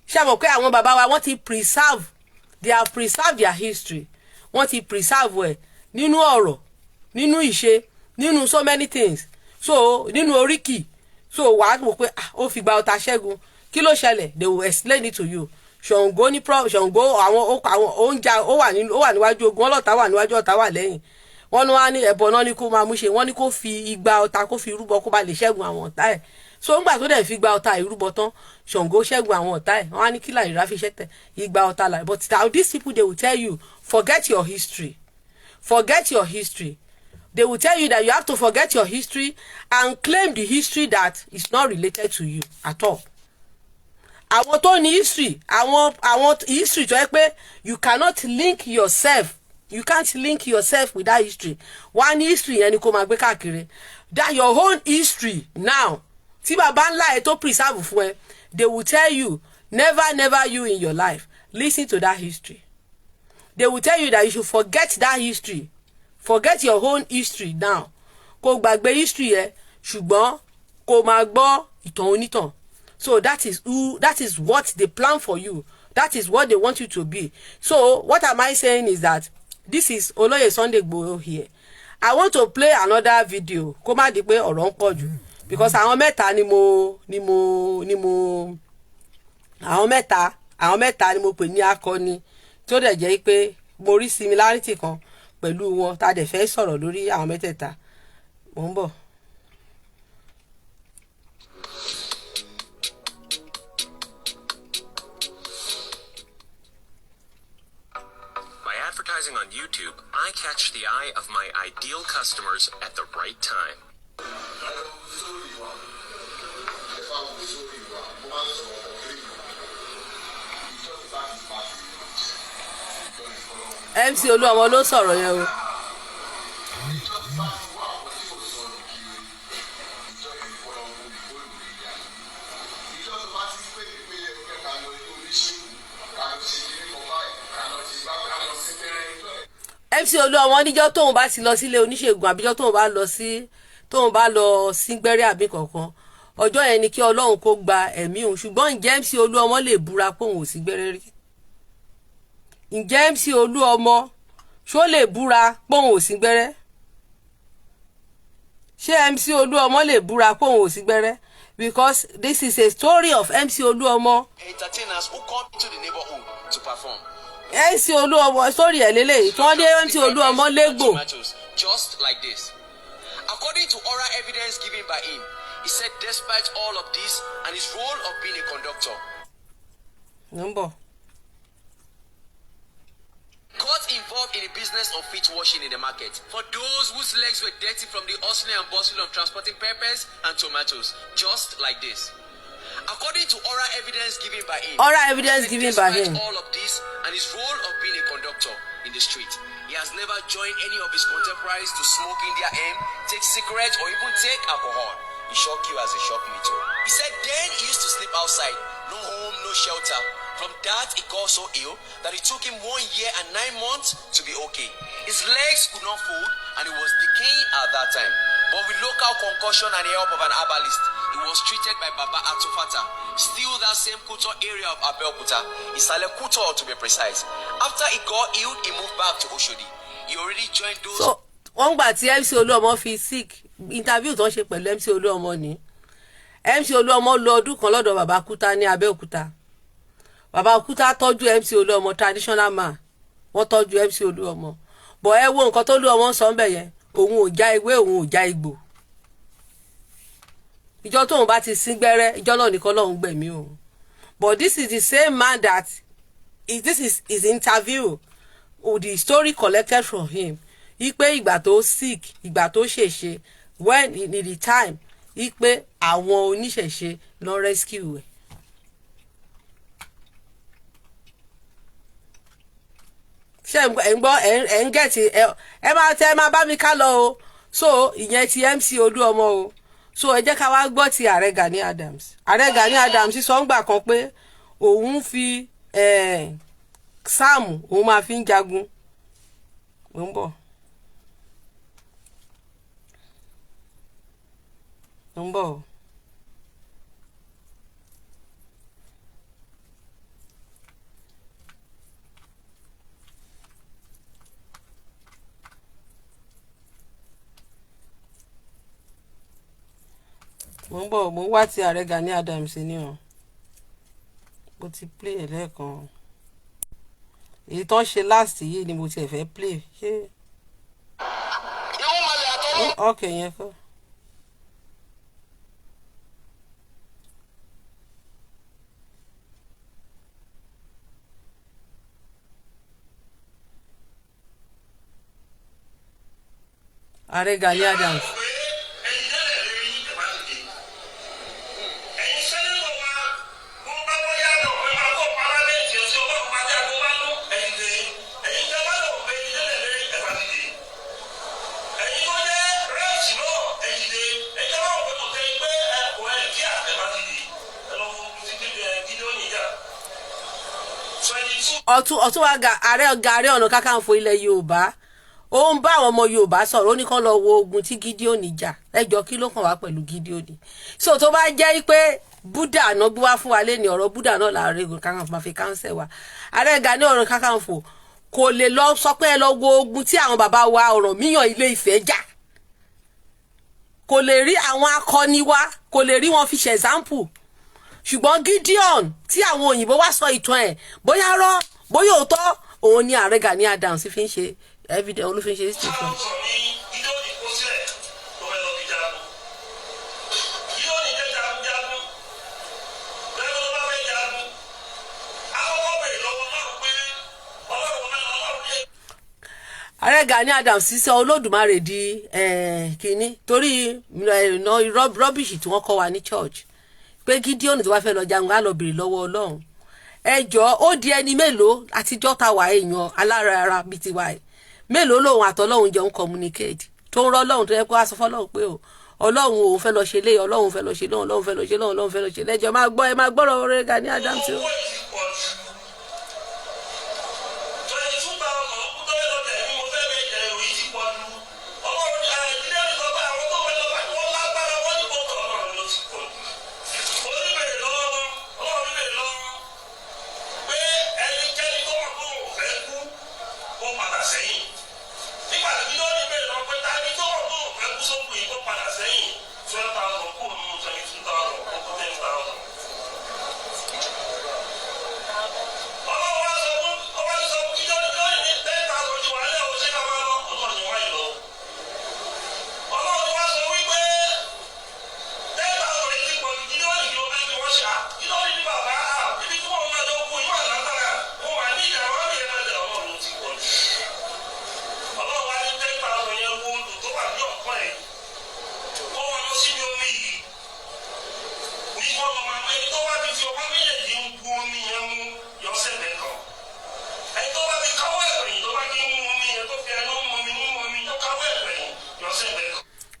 Ṣé mọ̀ pé àwọn bàbá wa wọ́n ti preserve, they have preserved their history, wọ́n ti preserve ẹ̀ nínú ọ̀rọ̀, nínú ìṣe, nínú so many things, so nínú oríkì. So wàá wò pé ó fi gba ọta ṣẹ́gun, kí ló ṣẹlẹ̀? They will explain it to you. Ṣàngó ní Ṣàngó àwọn oúnjẹ ó wà níwájú ogun, ọlọ́ta wà níwájú, ọ̀tá wà lẹ́yìn. Wọ́n ní wá ní ẹbọ náà ní kó máa mú ṣe, wọ́n ní kó fi igba ọta kó fi rúbọ kó bá lè ṣẹ́gun àwọn ọ̀tá ẹ̀. So ńgbà tó dẹ̀ fi igba ọta ìrúbọ tán, Ṣàngó ṣẹ́gun àwọn ọ̀tá ẹ̀. Wọ́n á ní kí làrírá fi ṣẹ́tẹ̀ igba ọta là. But these people, they will tell you, forget your history, forget your history. They will tell you that you have to forget your history and claim the history that is not related to you at all. Àwọn tó ní history, àwọn history tó yẹ pé you cannot link yourself, you can't link yourself with that history. One history yẹn ni kó máa gbé káàkiri. That your own history now, tí bàbá ńlá ẹ tó preserve fún ẹ, they will tell you, never you in your life listen to that history. They will tell you that you should forget that history, forget your own history now. Kó gbàgbé history ẹ, ṣùgbọ́n kó máa gbọ́ ìtàn onítàn. So that is what they plan for you. That is what they want you to be. So what am I saying is that this is Olóyè Sunday Ìgbòho here. I want to play another video. Kó má di pé ọ̀rọ̀ ń pọ̀ jù, because àwọn mẹ́ta ni mo pè ní akọni tó dẹ̀ jẹ́ pé mo rí similarity kan pẹ̀lú wọn tá dẹ̀ fẹ́ sọ̀rọ̀ lórí àwọn mẹ́tẹ̀ẹ̀ta. Mo ń bọ̀. On YouTube, I catch the eye of my ideal customers at the right time. MC Oluọmọ ló sọ̀rọ̀ yẹn o. MC Oluọmọ níjọ́ tóun bá ti lọ sílé oníṣègùn àbíjọ́ tóun bá lọ síngbẹ́rẹ́ àbí kankan, ọjọ́ yẹn ni kí Ọlọ́run kó gba ẹ̀mí òun. Ṣùgbọ́n ǹjẹ́ MC Oluọmọ lè búra pé òun ò sí gbẹ́rẹ́ rí? Ǹjẹ́ MC Oluọmọ ṣó lè búra pé òun ò sí gbẹ́rẹ́? Ṣé MC Oluọmọ lè búra pé òun ò sí gbẹ́rẹ́? Because this is a story of MC Oluọmọ. Entertainers who come into the neighborhood to perform. MC Oluọmọ story ẹ̀ lélẹ́yìí tí wọ́n dé MC Oluọmọ légbò. Just like this. According to oral evidence given by him, he said despite all of this and his role of being a conductor, Number. got involved in the business of feet washing in the market for those whose legs were dirty from the hustling and bustling of transporting peppers and tomatoes, just like this. According to oral evidence given by him, all of this and his role of being a conductor in the street, he has never joined any of his contemporaries to smoke in their aim, take cigarettes, or even take alcohol. He shock you as he shocked me too. He said then he used to sleep outside, no home, no shelter. From that, he got so ill that it took him 1 year and 9 months to be okay. His legs could not fold and he was decaying at that time. But with local concussion and the help of an herbalist, he was treated by Baba Atofata, still that same Kuto area of Abeokuta, Isale Kuto to be precise. After he got healed, he moved back to Oshodi. He already joined those... So, wọ́n gbà tí MC Oluọmọ fi sick, interview tó ń ṣe pẹ̀lú MC Oluọmọ ni. MC Oluọmọ lọ ọdún kan lọ́dọ̀ Baba Kuta ní Abeokuta. Baba Kuta tọ́jú MC Oluọmọ traditional man. Wọ́n tọ́jú MC Oluọmọ. Bọ̀ ẹ wo nǹkan tó Oluọmọ sọ ńbẹ̀ yẹn. Òun ò já ewé, òun ò já igbó. Ìjọ tóun bá ti sín gbẹ́rẹ́, ìjọ náà nìkan lọ́hùn gbẹ̀mí o. But this is the same man that this is his interview with the story collected from him. Ipe ìgbà tó sick, ìgbà tó ṣèṣe, when in the time, ipe àwọn oníṣẹ̀ṣe lọ rescue ẹ̀. Ṣé ẹ ń gbọ́ ẹ ń gẹ̀tì ẹ máa bá mi ká lọ o. So ìyẹn ti MC Oluọmọ o. So ẹ jẹ́ ká wá gbọ́ ti Ààrẹ Gani Adams. Ààrẹ Gani Adams sọ ń gbà kan pé òun fi sáàmù òun máa fi ń jagun. Mo ń bọ̀. Mo ń bọ̀. Mo ń wá ti Ààrẹ Gani Adams ni o. Mo ti play ẹ̀ lẹ́ẹ̀kan. Èyí tó ń ṣe last yìí ni mo ti fẹ́ play. Ṣé okay yẹn kọ́. Ààrẹ Gani Adams. ọ̀tún wa Ààrẹ Ọ̀nà Kakanfò ilẹ̀ Yorùbá ó ń bá àwọn ọmọ Yorùbá sọ̀rọ̀ ó ní kán lọ wo ogun tí Gídíónì jà ẹjọ́ kí ló kàn wá pẹ̀lú Gídíónì. So tó bá jẹ́ pé Buddha náà gbé wá fún wa lẹ́ni ọ̀rọ̀ Buddha náà Ààrẹ Ọ̀nà Kakanfò máa fi káńsẹ̀ wa. Ààrẹ Gani Ọ̀nà Kakanfò kò lè lọ sọ pé ẹ lọ wo ogun tí àwọn bàbá wa Ọ̀rànmíyàn Ilé Ifẹ̀ jà. Kò lè rí àwọn akọni wa, kò lè rí wọn fi ṣe example. Ṣùgbọ́n Gideon tí àwọn òyìnbó wá sọ ìtàn ẹ̀ bóyá rọ́ bóyá òótọ́ òun ni Ààrẹ Gani Adams fi ń ṣe evidence olúfin ṣe history fún. Ààrẹ Gani Adams sísọ Olódùmarè di kínní torí rọ́bìṣì tí wọ́n kọ́ wa ní church pé Gideon tó bá fẹ́ lọ jagun á lọ bèrè lọ́wọ́ Ọlọ́run. Ẹjọ́ ó di ẹni mélòó àtijọ́ ta wà èèyàn alára ara bíi tiwa ẹ̀ mélòó lòun àtọ́lọ́hun jọ ń communicate tó ń rọ́ Ọlọ́run tó yẹ kó wá sọ fọ́lọ́run pé o Ọlọ́run òun fẹ́ lọ ṣe lé Ọlọ́run fẹ́ lọ ṣe lóhun Ọlọ́run fẹ́ lọ ṣe lóhun Ọlọ́run fẹ́ lọ ṣe lẹ́jọ́ máa gbọ́ ẹ máa gbọ́rọ̀ Ààrẹ Gani Adams o.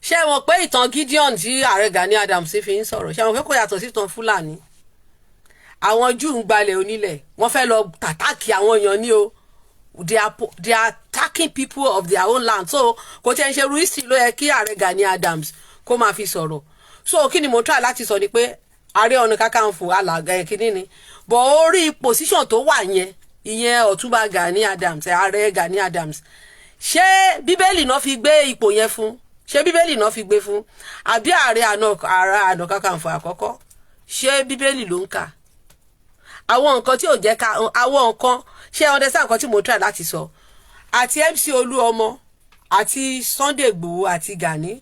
Ṣé wọn pé ìtàn Gideon tí Ààrẹ Gani Adams fi ń sọ̀rọ̀ ṣé wọn pé kò yàtọ̀ sí ìtàn Fúlàní àwọn Júù ń gbalẹ̀ onílẹ̀ wọ́n fẹ́ lọ tàtàkì àwọn èèyàn ní o they are attacking people of their own land. So kò tí ẹ ń ṣe irú history ló yẹ kí ààrẹ Gani Adams kó máa fi sọ̀rọ̀. So kí ni mo try láti sọ ni pé Ààrẹ Ọ̀nà Kakanfò alàgbà kínní ni bọ̀ orí position tó wà yẹn ìyẹn Ọ̀túnba Gani Adams ààrẹ Gani Adams ṣé bíbélì náà fi gbé ipò yẹn fún ṣé bíbélì náà fi gbé fún àbí ààrẹ Ọ̀nà Kakanfò àkọ́kọ́ ṣé bíbélì ló ń kà àwọn nǹkan tí ò jẹ́ ká àwọn nǹkan ṣé understand nǹkan tí mo try láti sọ àti MC Oluọmọ àti Sunday Ìgbòho àti Gani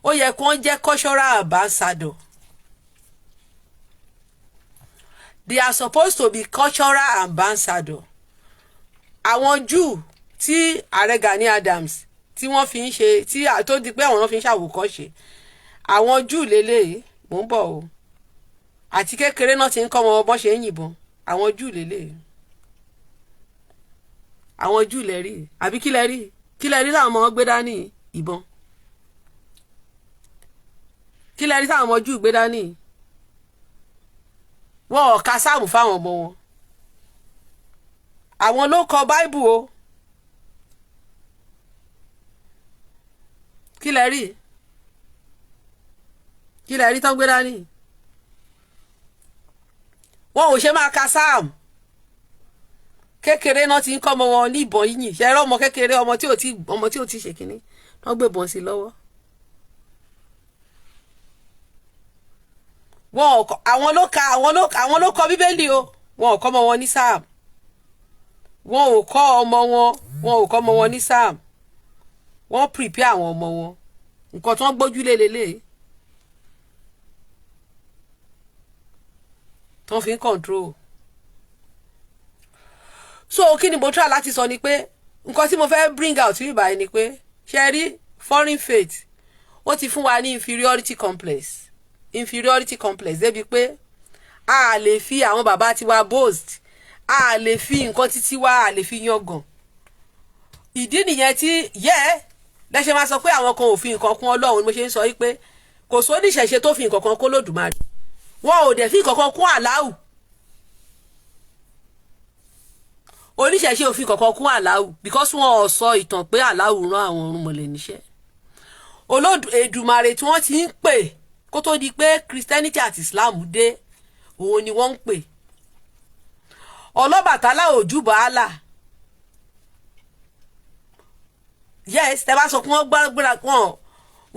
ó yẹ kó jẹ́ cultural ambassador. They are supposed to be cultural ambassador. Àwọn Júù tí ààrẹ Gani Adams tí wọ́n fi ń ṣe tí tó di pé àwọn fi ń ṣàwòkọ́ṣe àwọn Júù lélẹ́yìí mò ń bọ̀ o àti kékeré náà ti ń kọ́ wọn bọ́n ṣe ń yìnbọn àwọn Júù lélẹ́yìí àwọn Júù lẹ́rí àbí kí lẹ́rí táwọn ọmọ gbé dání ìbọn kí lẹ́rí táwọn ọmọ Júù gbé dání wọn ò ka sáàmù fáwọn ọmọ wọn àwọn ló kọ báìbù o kí lẹ́rí tán gbé dání wọn ò ṣe máa ka sáàmù kékeré náà ti ń kọ́ ọmọ wọn ní ìbọn yìnyín ṣe rẹ́ ọmọ kékeré ọmọ tí ò ti ṣe kínní wọ́n gbébọn sí lọ́wọ́ àwọn ló kọ bíbélì o wọn ò kọ́ ọmọ wọn ní sáàmù wọn ò kọ́ ọmọ wọn ní sáàmù wọ́n prepare àwọn ọmọ wọn nǹkan tí wọ́n gbójúlé lélẹ̀ tí wọ́n fi ń control. So kí ni mo try láti sọ ni pé nǹkan tí mo fẹ́ bring out yìí báyìí ni pé ṣe rí foreign faith ó ti fún wa ní inferiority complex débi pé a lè fi àwọn bàbá tiwa boast a lè fi nǹkan títí wa a lè fi yangàn ìdí nìyẹn tí lẹ́sẹ̀ máa sọ pé àwọn kan ò fi nǹkan kún Ọlọ́run mo ṣe ń sọ yìí pé kò sóníṣẹ̀ṣe tó fi nǹkan kan kún Olódùmarè wọn ò dẹ̀ fi nǹkan kan kún Àláù oníṣẹ̀ṣe ò fi nǹkan kan kún Àláù because wọn ò sọ ìtàn pé Àláù rán àwọn ọ̀rúnmọlẹ̀ níṣẹ́ Èdùmàrè tí wọ́n ti ń pè kó tó di pé Christianity àti Islam dé òun ni wọ́n ń pè Ọlọ́bàtálá òjúbọ Allah tẹ bá sọ pé wọ́n gbára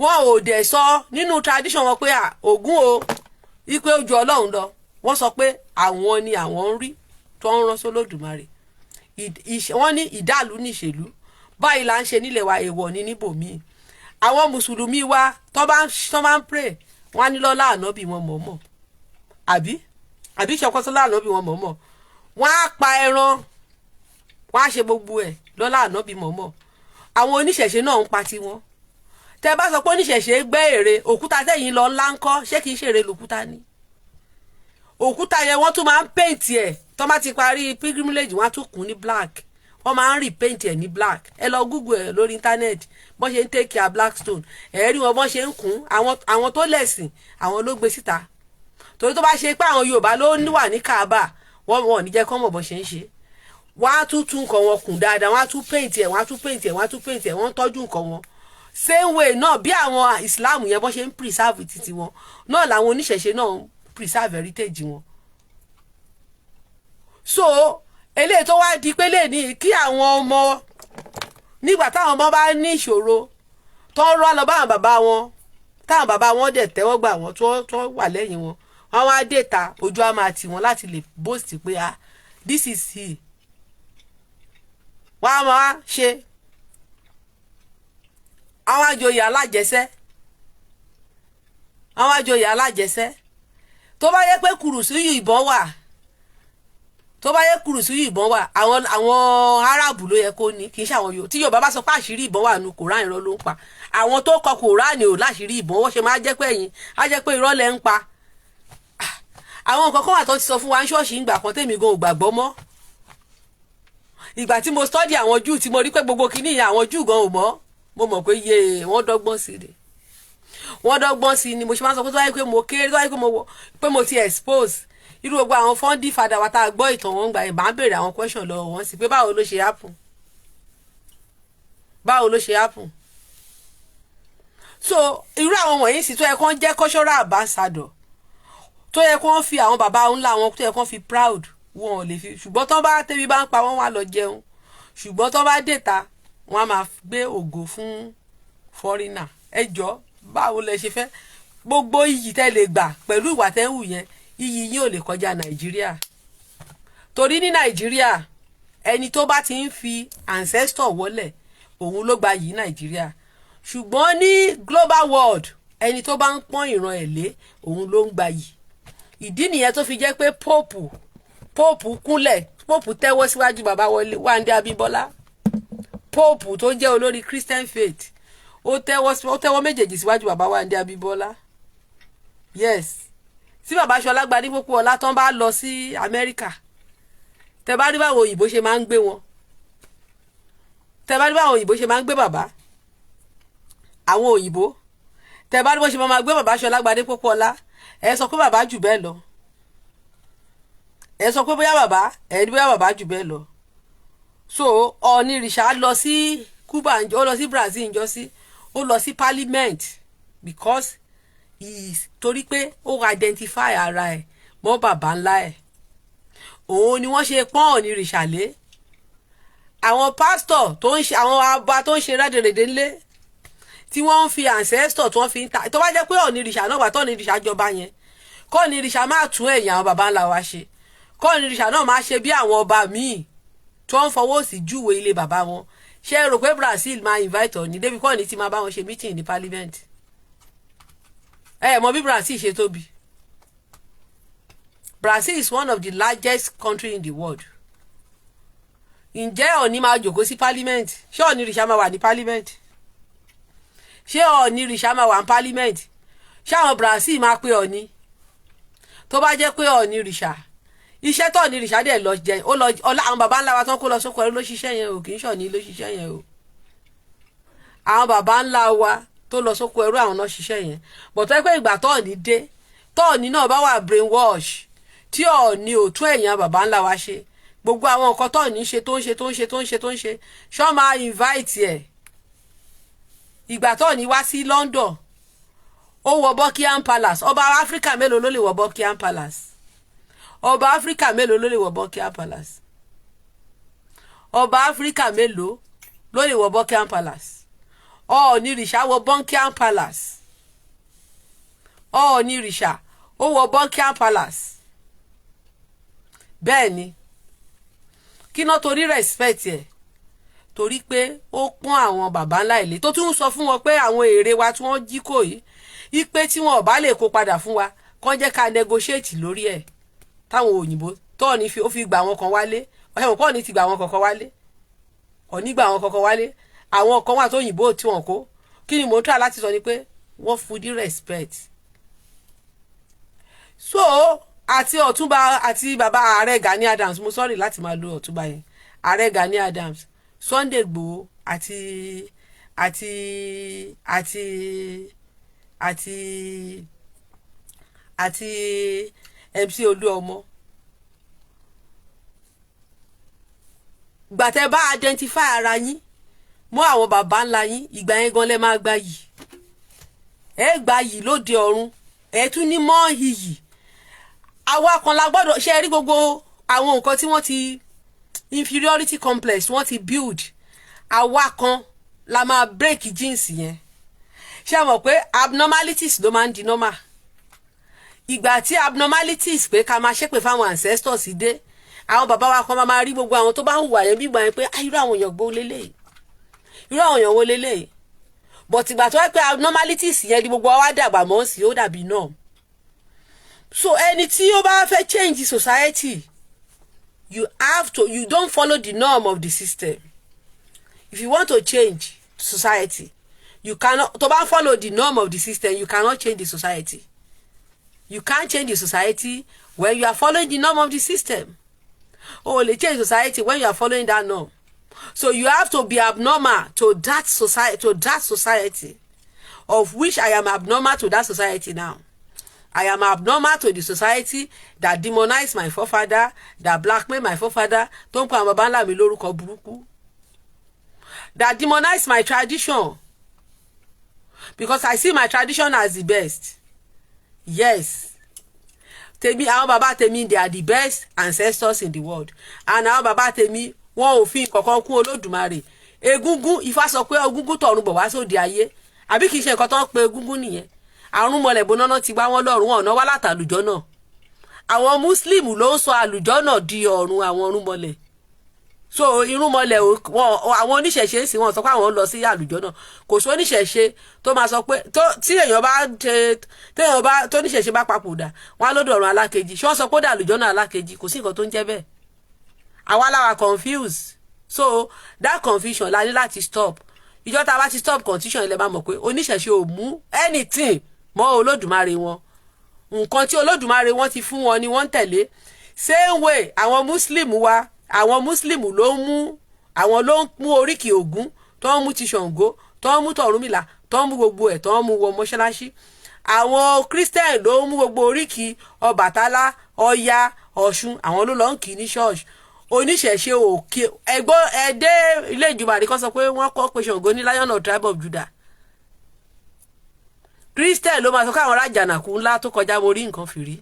wọn ò dẹ̀ sọ nínú tradition wọn pé Ògún o wípé ó ju Ọlọ́run lọ wọ́n sọ pé àwọn ni àwọn ń rí tó ń rán sólódùmarè wọ́n ní ìdálù níṣèlú báyìí là ń ṣe nílẹ̀ wa èèwọ̀ ní níbòmíì àwọn mùsùlùmí wa tó bá ń pray wọ́n á ní lọ́lá ànábì wọn mọ̀ọ́mọ̀ àbí ṣọkọ́sọ́lá ànábì wọn mọ̀ọ́mọ̀ wọ́n á pa ẹran wọ́n á ṣe gbogbo ẹ̀ lọ́lá ànábì mọ̀ọ́mọ̀ àwọn oníṣẹ̀ṣe náà ń pa tiwọn tẹ bá sọ pé oníṣẹ̀ṣe gbẹ́ ère òkúta tẹ̀yìn lọ ńlá ńkọ́ ṣé kìí ṣèrè lòkúta ni òkúta yẹn wọ́n tún máa ń paint ẹ̀ tó bá ti parí pilgrimage wọ́n á tún kùn ní black wọ́n máa ń repaint ẹ̀ ní black ẹ lọ google ẹ̀ lórí internet bọ́n ṣe ń take care blackstone ẹ̀ rí wọn bọ́n ṣe ń kùn àwọn tó lẹ̀sìn àwọn ló gbé síta torí tó bá ṣe pé àwọn Yorùbá ló wà ní Kaaba wọ́n ò ní jẹ́ kọ́ mọ̀ bọ́n ṣe ń ṣe wọ́n á tún nǹkan wọn kùn dáadáa wọ́n á tún paint ẹ̀ wọ́n ń tọ́jú nǹkan wọn same way náà bí àwọn Islam yẹn bọ́n ṣe ń preserve títí wọn náà làwọn oníṣẹ̀ṣe náà ń preserve heritage wọn. So eléyìí tó wá di pé lè ní kí àwọn ọmọ nígbà táwọn ọmọ bá ní ìṣòro tó ń rán lọ báwọn bàbá wọn táwọn bàbá wọn dẹ̀ tẹ́wọ́ gbà wọ́n tó wà lẹ́yìn wọn wọ́n wá dé ta ojú á máa tì wọ́n láti lè boast pé this is he wọ́n á máa ṣe àwọn àjòyè alájẹsẹ́ tó bá yẹ pé kùrùsù ìbọn wà àwọn Árábù ló yẹ kó ní kì í ṣe àwọn Yorùbá tí Yorùbá bá sọ pé àṣírí ìbọn wà nù Kùránì irọ́ ló ń pa àwọn tó kọ Kùránì ò láṣírí ìbọn wọ́n ṣe máa jẹ́ pé ẹ̀yin á jẹ́ pé irọ́ lẹ ń pa àwọn nǹkan kan wà tó ti sọ fún wa ní ṣọ́ọ̀ṣì ìgbà kan tèmi gan ò gbàgbọ́ mọ́ ìgbà tí mo study àwọn Júù tí mo rí pé gbogbo kìíní yẹn àwọn Júù gan ò mọ̀ mo mọ̀ pé wọ́n dọ́gbọ́n sí ni mo ṣe máa ń sọ pé tó wáyé pé mo kéré tó wáyé pé mo ti expose irú gbogbo àwọn fọ́ndì fada wa tá a gbọ́ ìtàn wọn gbà yẹn bá ń béèrè àwọn question lọ́wọ́ wọn sí pé báwo ló ṣe happen báwo ló ṣe happen. So irú àwọn wọ̀nyí sì tó yẹ kán jẹ́ cultural ambassador tó yẹ kán fi àwọn bàbá ńlá wọn tó yẹ kán fi proud wọn ò lè fi ṣùgbọ́n tán bá tẹ́bí bá ń pa wọ́n wá lọ jẹun ṣùgbọ́n tán bá dèta wọ́n á máa gbé ògo fún foreigner. Ẹ jọ̀ọ́ báwo lẹ ṣe fẹ́ gbogbo iyì tẹ́ lè gbà pẹ̀lú ìwà tẹ́ ń hù yẹn iyì yín ò lè kọjá Nàìjíríà torí ní Nàìjíríà ẹni tó bá ti ń fi ancestor wọlẹ̀ òun ló gba yìí Nàìjíríà ṣùgbọ́n ní global world ẹni tó bá ń pọ́n ìran ẹ̀ lé òun ló ń gba yìí. Ìdí nìyẹn tó fi jẹ́ pé pope kúnlẹ̀ pope tẹ́wọ́ síwájú bàbá Wándé Abímbọ́lá pope tó jẹ́ olórí Christian faith ó tẹ́wọ́ méjèèjì síwájú bàbá Wándé Abímbọ́lá. Yes tí bàbá Ṣọlá Gbadé Pópóọlá tán bá lọ sí Amẹ́ríkà tẹ bá rí báwọn òyìnbó ṣe máa ń gbé wọn tẹ bá rí báwọn òyìnbó ṣe máa ń gbé bàbá àwọn òyìnbó tẹ bá rí bó ṣe máa gbé bàbá Ṣọlá Gbadé Pópóọlá ẹ sọ pé bàbá jù bẹ́ẹ̀ lọ ẹ sọ pé bóyá bàbá jù bẹ́ẹ̀ lọ. So Onírìṣà lọ sí Cuba ó lọ sí Brazil ńjọ́ sí ó lọ sí parliament because torí pé ó identify ara ẹ̀ mọ́ bàbá ńlá ẹ̀ òun ni wọ́n ṣe pọ́n Onírìṣà lé. Àwọn pásítọ̀ tó ń ṣe àwọn àbá tó ń ṣe rẹ́dẹ̀rẹ̀dẹ̀ ńlé tí wọ́n ń fi ancestor tí wọ́n fi ń ta tó bá jẹ́ pé Onírìṣà náà wà tó Onírìṣà jọba yẹn kọ́ Onírìṣà máa tún ẹ̀yìn àwọn bàbá ńlá wa ṣe kọ́ Onírìṣà náà máa ṣe bí àwọn ọba míì tó ń fọwọ́ sí júwe ilé bàbá wọn. Ṣé ẹ rò pé Brazil máa invite Ọọ̀ni débi kọ́ ní ti máa bá wọn ṣe meeting ní parliament? Ẹ mọ̀ bí Brazil ṣe tóbi. Brazil is one of the largest country in the world. Ǹjẹ́ Ọọ̀ni máa jòkó sí parliament? Ṣé Onírìṣà máa wà ní parliament? Ṣé Onírìṣà máa wà ní parliament? Ṣé àwọn Brazil máa pé Ọọ̀ni? Tó bá jẹ́ pé Onírìṣà iṣẹ́ tó Onírìṣà dẹ̀ lọ jẹ ó lọ àwọn bàbá ńlá wa tán kó lọ sóko ẹrú ló ṣiṣẹ́ yẹn o kì í ṣọ̀ní ló ṣiṣẹ́ yẹn o. Àwọn bàbá ńlá wa tó lọ sóko ẹrú àwọn náà ṣiṣẹ́ yẹn bọ̀tọ́ pé ìgbà tó Ọọ̀ni dé tó Ọọ̀ni náà bá wà brainwash tí Ọọ̀ni ò tún ẹ̀yìn bàbá ńlá wa ṣe gbogbo àwọn nǹkan tó Ọọ̀ni ṣe ṣọ́ máa invite ẹ̀. Ìgbà tó Ọọ̀ni wá sí London ó wọ Buckingham Palace ọba Áfíríkà mélòó ló lè wọ Buckingham Palace? Ọba Áfíríkà mélòó ló lè wọ Buckingham Palace? Ọba Áfíríkà mélòó ló lè wọ Buckingham Palace? Onírìṣà wọ Buckingham Palace. Onírìṣà ó wọ Buckingham Palace. Bẹ́ẹ̀ ni kí náà torí respect ẹ̀ torí pé ó pọ́n àwọn bàbá ńlá ilé tó tún sọ fún wọn pé àwọn èrè wa tí wọ́n jí kò yìí ipe tí wọn ò bá lè kó padà fún wa kàn jẹ́ ká negotiate lórí ẹ̀. Táwọn òyìnbó tó ní ó fi gbà wọn kan wálé ọ̀hún pọ̀ ní ti gbà wọn kankan wálé Ọọ̀ni gbà wọn kankan wálé àwọn kan wà tó òyìnbó tí wọn kó kí ni mò ń try láti sọ ni pé wọ́n fún ní respect. So àti Ọ̀túnba àti bàbá Ààrẹ Gani Adams mo sorry láti máa lo Ọ̀túnba yẹn Ààrẹ Gani Adams Sunday Ìgbòho àti MC Oluọmọ gbàtẹ́ bá identify ara yín mọ́ àwọn bàbá ńlá yín ìgbà yẹn gan lẹ máa gba yìí ẹ gba yìí lóde ọ̀run ẹ tún ní mọ́ iyì. Àwa kan la gbọ́dọ̀ ṣe rí gbogbo àwọn nǹkan tí wọ́n ti inferiority complex wọ́n ti build àwa kan la máa break genes yẹn. Ṣé mọ̀ pé abnormalities ló máa ń di normal? Ìgbà tí abnormalities pé ká máa ṣépè fáwọn ancestors dé àwọn bàbá wa kan máa rí gbogbo àwọn tó bá hùwà yẹn bí gbà yẹn pé irú àwọn èèyàn gbó lélẹ̀ irú àwọn èèyàn wo lélẹ̀ but ìgbà tó wá pé abnormalities yẹn di gbogbo wa dàgbà mọ́ sí ó dàbí norm. So ẹni tí ó bá fẹ́ change society you don't follow the norm of the system. If you want to change society you cannot tó bá follow the norm of the system you cannot change the society. You can't change the society when you are following the norm of the system. Only change society when you are following that norm. So you have to be abnormal to that society, of which I am abnormal to that society now. I am abnormal to the society that demonize my forefather, that blackmail my forefather, tó ń pa àwọn baba ńlá mi lórúkọ burúkú, that demonize my tradition because I see my tradition as the best. Yes, tèmi àwọn baba tèmi, they are the best ancestors in the world, and àwọn baba tèmi wọn ò fi kankan kún Olódùmarè. Egungun, Ifá sọ pé egungun tọ̀run bọ̀ wá sóde ayé, àbí kìí ṣe nǹkan tó ń pe egungun nìyẹn. Àrùn mọ̀lẹ̀ gbóná ti gbá wọn lọ́rùn, wọn ọ̀nà wá látàlùjọ́ náà. Àwọn Muslim ló ń sọ àlùjọ́ náà di ọ̀run àwọn ọ̀rúnmọlẹ̀. So irúnmọlẹ̀ àwọn oníṣẹ̀ṣe sì wọ́n sọ pé àwọn lọ sí àlùjọ́ náà. Kò sí oníṣẹ̀ṣe tó máa sọ pé tí èèyàn bá tó oníṣẹ̀ṣe bá papòdà wọn á lọ́dọ̀ ọ̀run alákejì. Ṣé wọ́n sọ pé ó dà àlùjọ́ náà alákejì? Kò sí nǹkan tó ń jẹ́ bẹ́ẹ̀. Àwa láwa confused. So that confusion la ní láti stop. Ìjọ tá a bá ti stop confusion ilẹ̀ máa mọ̀ pé oníṣẹ̀ṣe ò mú anything mọ́ Olódùmarè wọn. Nǹkan tí Olódùmarè wọn ti fún wọn ni wọ́n ń tẹ̀lé. Same way àwọn Muslim wa, àwọn Muslim ló ń mú oríkì Ògún, tó ń mú ti Ṣàngó, tó ń mú tọ̀rúnmìlà, tó ń mú gbogbo ẹ̀, tó ń mú wọ mọ́ṣáláṣí. Àwọn Christian ló ń mú gbogbo oríkì Ọbàtálá, Ọya, Ọ̀ṣun, àwọn ló lọ ń kì í ní church. Oníṣẹ̀ṣe òkè ẹgbọ́n ẹdẹ ilé ìjùmọ̀ àdìkọ́ sọ pé wọ́n kọ́ pé Ṣàngó ní Lion of Tribe of Judah. Christian ló máa sọ káwọn rájànàkú ńlá tó kọjá mo rí nǹkan fìrí.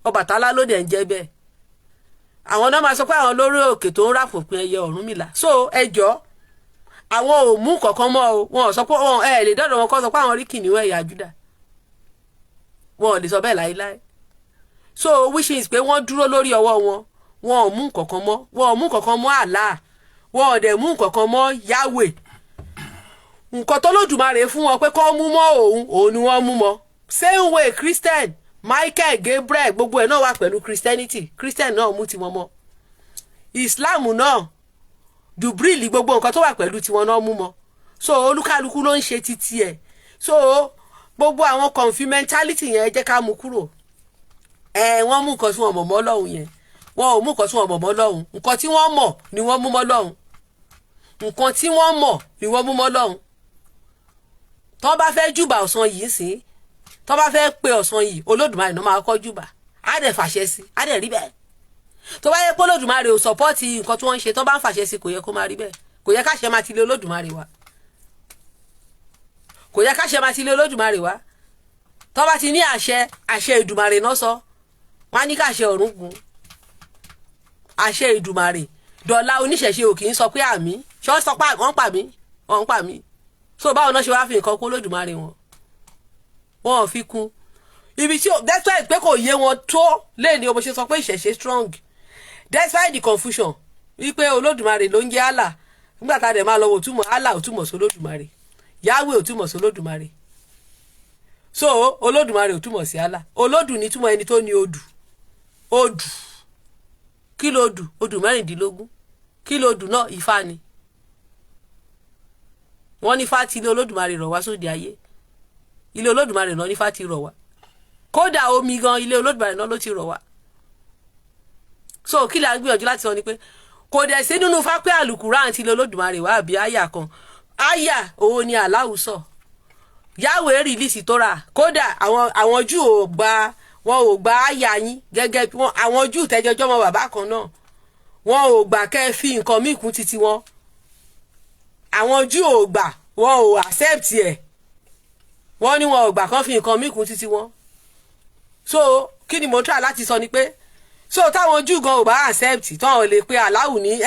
Ọbàtálá ló dẹ̀ ń jẹ́ bẹ́ẹ̀. Àwọn náà máa sọ pé àwọn lórí òkè tó ń ráfòpin ẹyẹ Ọ̀rúnmìlà. So ẹjọ́ àwọn ò mú kankan mọ́ o, wọn ò sọ pé wọn lè dọ́dọ̀ wọn kọ́ sọ pé àwọn rí kìnìún ẹ̀yà Júdà. Wọn ò lè sọ bẹ́ẹ̀ láíláí. So which is pé wọ́n dúró lórí ọwọ́ wọn. Wọn ò mú kankan mọ́, wọn ò mú kankan mọ́ Allah, wọn ò dẹ̀ mú kankan mọ́ Yahweh. Nǹkan tó Olódùmarè fún wọn pé kó mú mọ́ òun ni wọ́n mú mọ́. Same way Christian, Michael, Gabriel, gbogbo ẹ̀ náà wà pẹ̀lú Christianity. Christian náà mú tiwọn mọ́. Islam náà, Jubril, gbogbo nǹkan tó wà pẹ̀lú tiwọn náà mú mọ́. So olúkálukú ló ń ṣe títí ẹ̀. So gbogbo àwọn confumentality yẹn jẹ́ ká mú kúrò. Wọ́n mú nǹkan tí wọ́n mọ̀ mọ́ Ọlọ́run yẹn. Wọn ò mú nǹkan tí wọ́n mọ̀ mọ́ Ọlọ́run. Nǹkan tí wọ́n mọ̀ ni wọ́n mú mọ́ Ọlọ́run. Nǹkan tí wọ́n mọ̀ ni wọ́n mú mọ́ Ọlọ́run. Tó bá fẹ́ júbà ọ̀sán yìí sí, tó bá fẹ́ pe ọ̀sán yìí, Olódùmarè náà máa kọ́ júbà. Á dẹ̀ fàṣẹ sí, á dẹ̀ rí bẹ́ẹ̀. Tó bá yẹ pé Olódùmarè ò sọ́pọ́ọ̀tì nǹkan tí wọ́n ń ṣe, tó bá ń fàṣẹ sí, kò yẹ kó máa rí bẹ́ẹ̀. Kò yẹ káṣẹ máa ti lé Olódùmarè wá. Kò yẹ káṣẹ máa ti lé Olódùmarè wá. Tó bá ti ní àṣẹ Ìdùmarè náà sọ, wọ́n á ní káṣẹ ọ̀run gùn. Àṣẹ Ìdùmarè dọ̀la oníṣẹ̀ṣe ò kì í sọ pé àmì. Ṣé wọ́n sọ pé wọ́n pa mí? Wọ́n pa mí. So báwo náà ṣe wá fi nǹkan kún Olódùmarè wọn? Wọn ò fi kún. Ibi tí despite pé kò yé wọn tó lè ní o bó ṣe sọ pé ìṣẹ̀ṣe strong. Despite the confusion wípé Olódùmarè ló ń jẹ́ Allah. Nígbà tá a dẹ̀ máa lọ wò túmọ̀ Allah ò túmọ̀ sí Olódùmarè. Yahweh ò túmọ̀ sí Olódùmarè. So Olódùmarè ò túmọ̀ sí Allah. Olódù ní túmọ̀ ẹni tó ní odù. Odù. Kí ló odù? Odù 16. Kí ló odù náà? Ifá ni. Wọ́n ní Ifá ti ilé Olódùmarè rọ̀ wá sóde ayé. Ilé Olódùmarè náà ní Ifá ti rọ̀ wá. Kódà omi gan ilé Olódùmarè náà ló ti rọ̀ wá. So kí la gbìyànjú láti sọ ni pé kò dẹ̀ sí nínú Ifá pé àlùkùránì ti ilé Olódùmarè wá àbí àyà kan. Àyà òun ni Allahu sọ. Yahweh rìlíìsì Tórà. Kódà àwọn Júù wọn ò gba àyà yín gẹ́gẹ́ bí àwọn Júù tẹ́jọjọ́ mọ́ bàbá kan náà. Wọn ò gbà kẹ́ fi nǹkan míì kún títí wọn. Àwọn Júù ò gbà, wọn ò accept ẹ̀. Wọ́n ní wọn ò gbà kán fi nǹkan míì kún títí wọn. So kí ni mo try láti sọ ni pé so táwọn Júù gan ò bá accept tán ò lè pe Allahu ní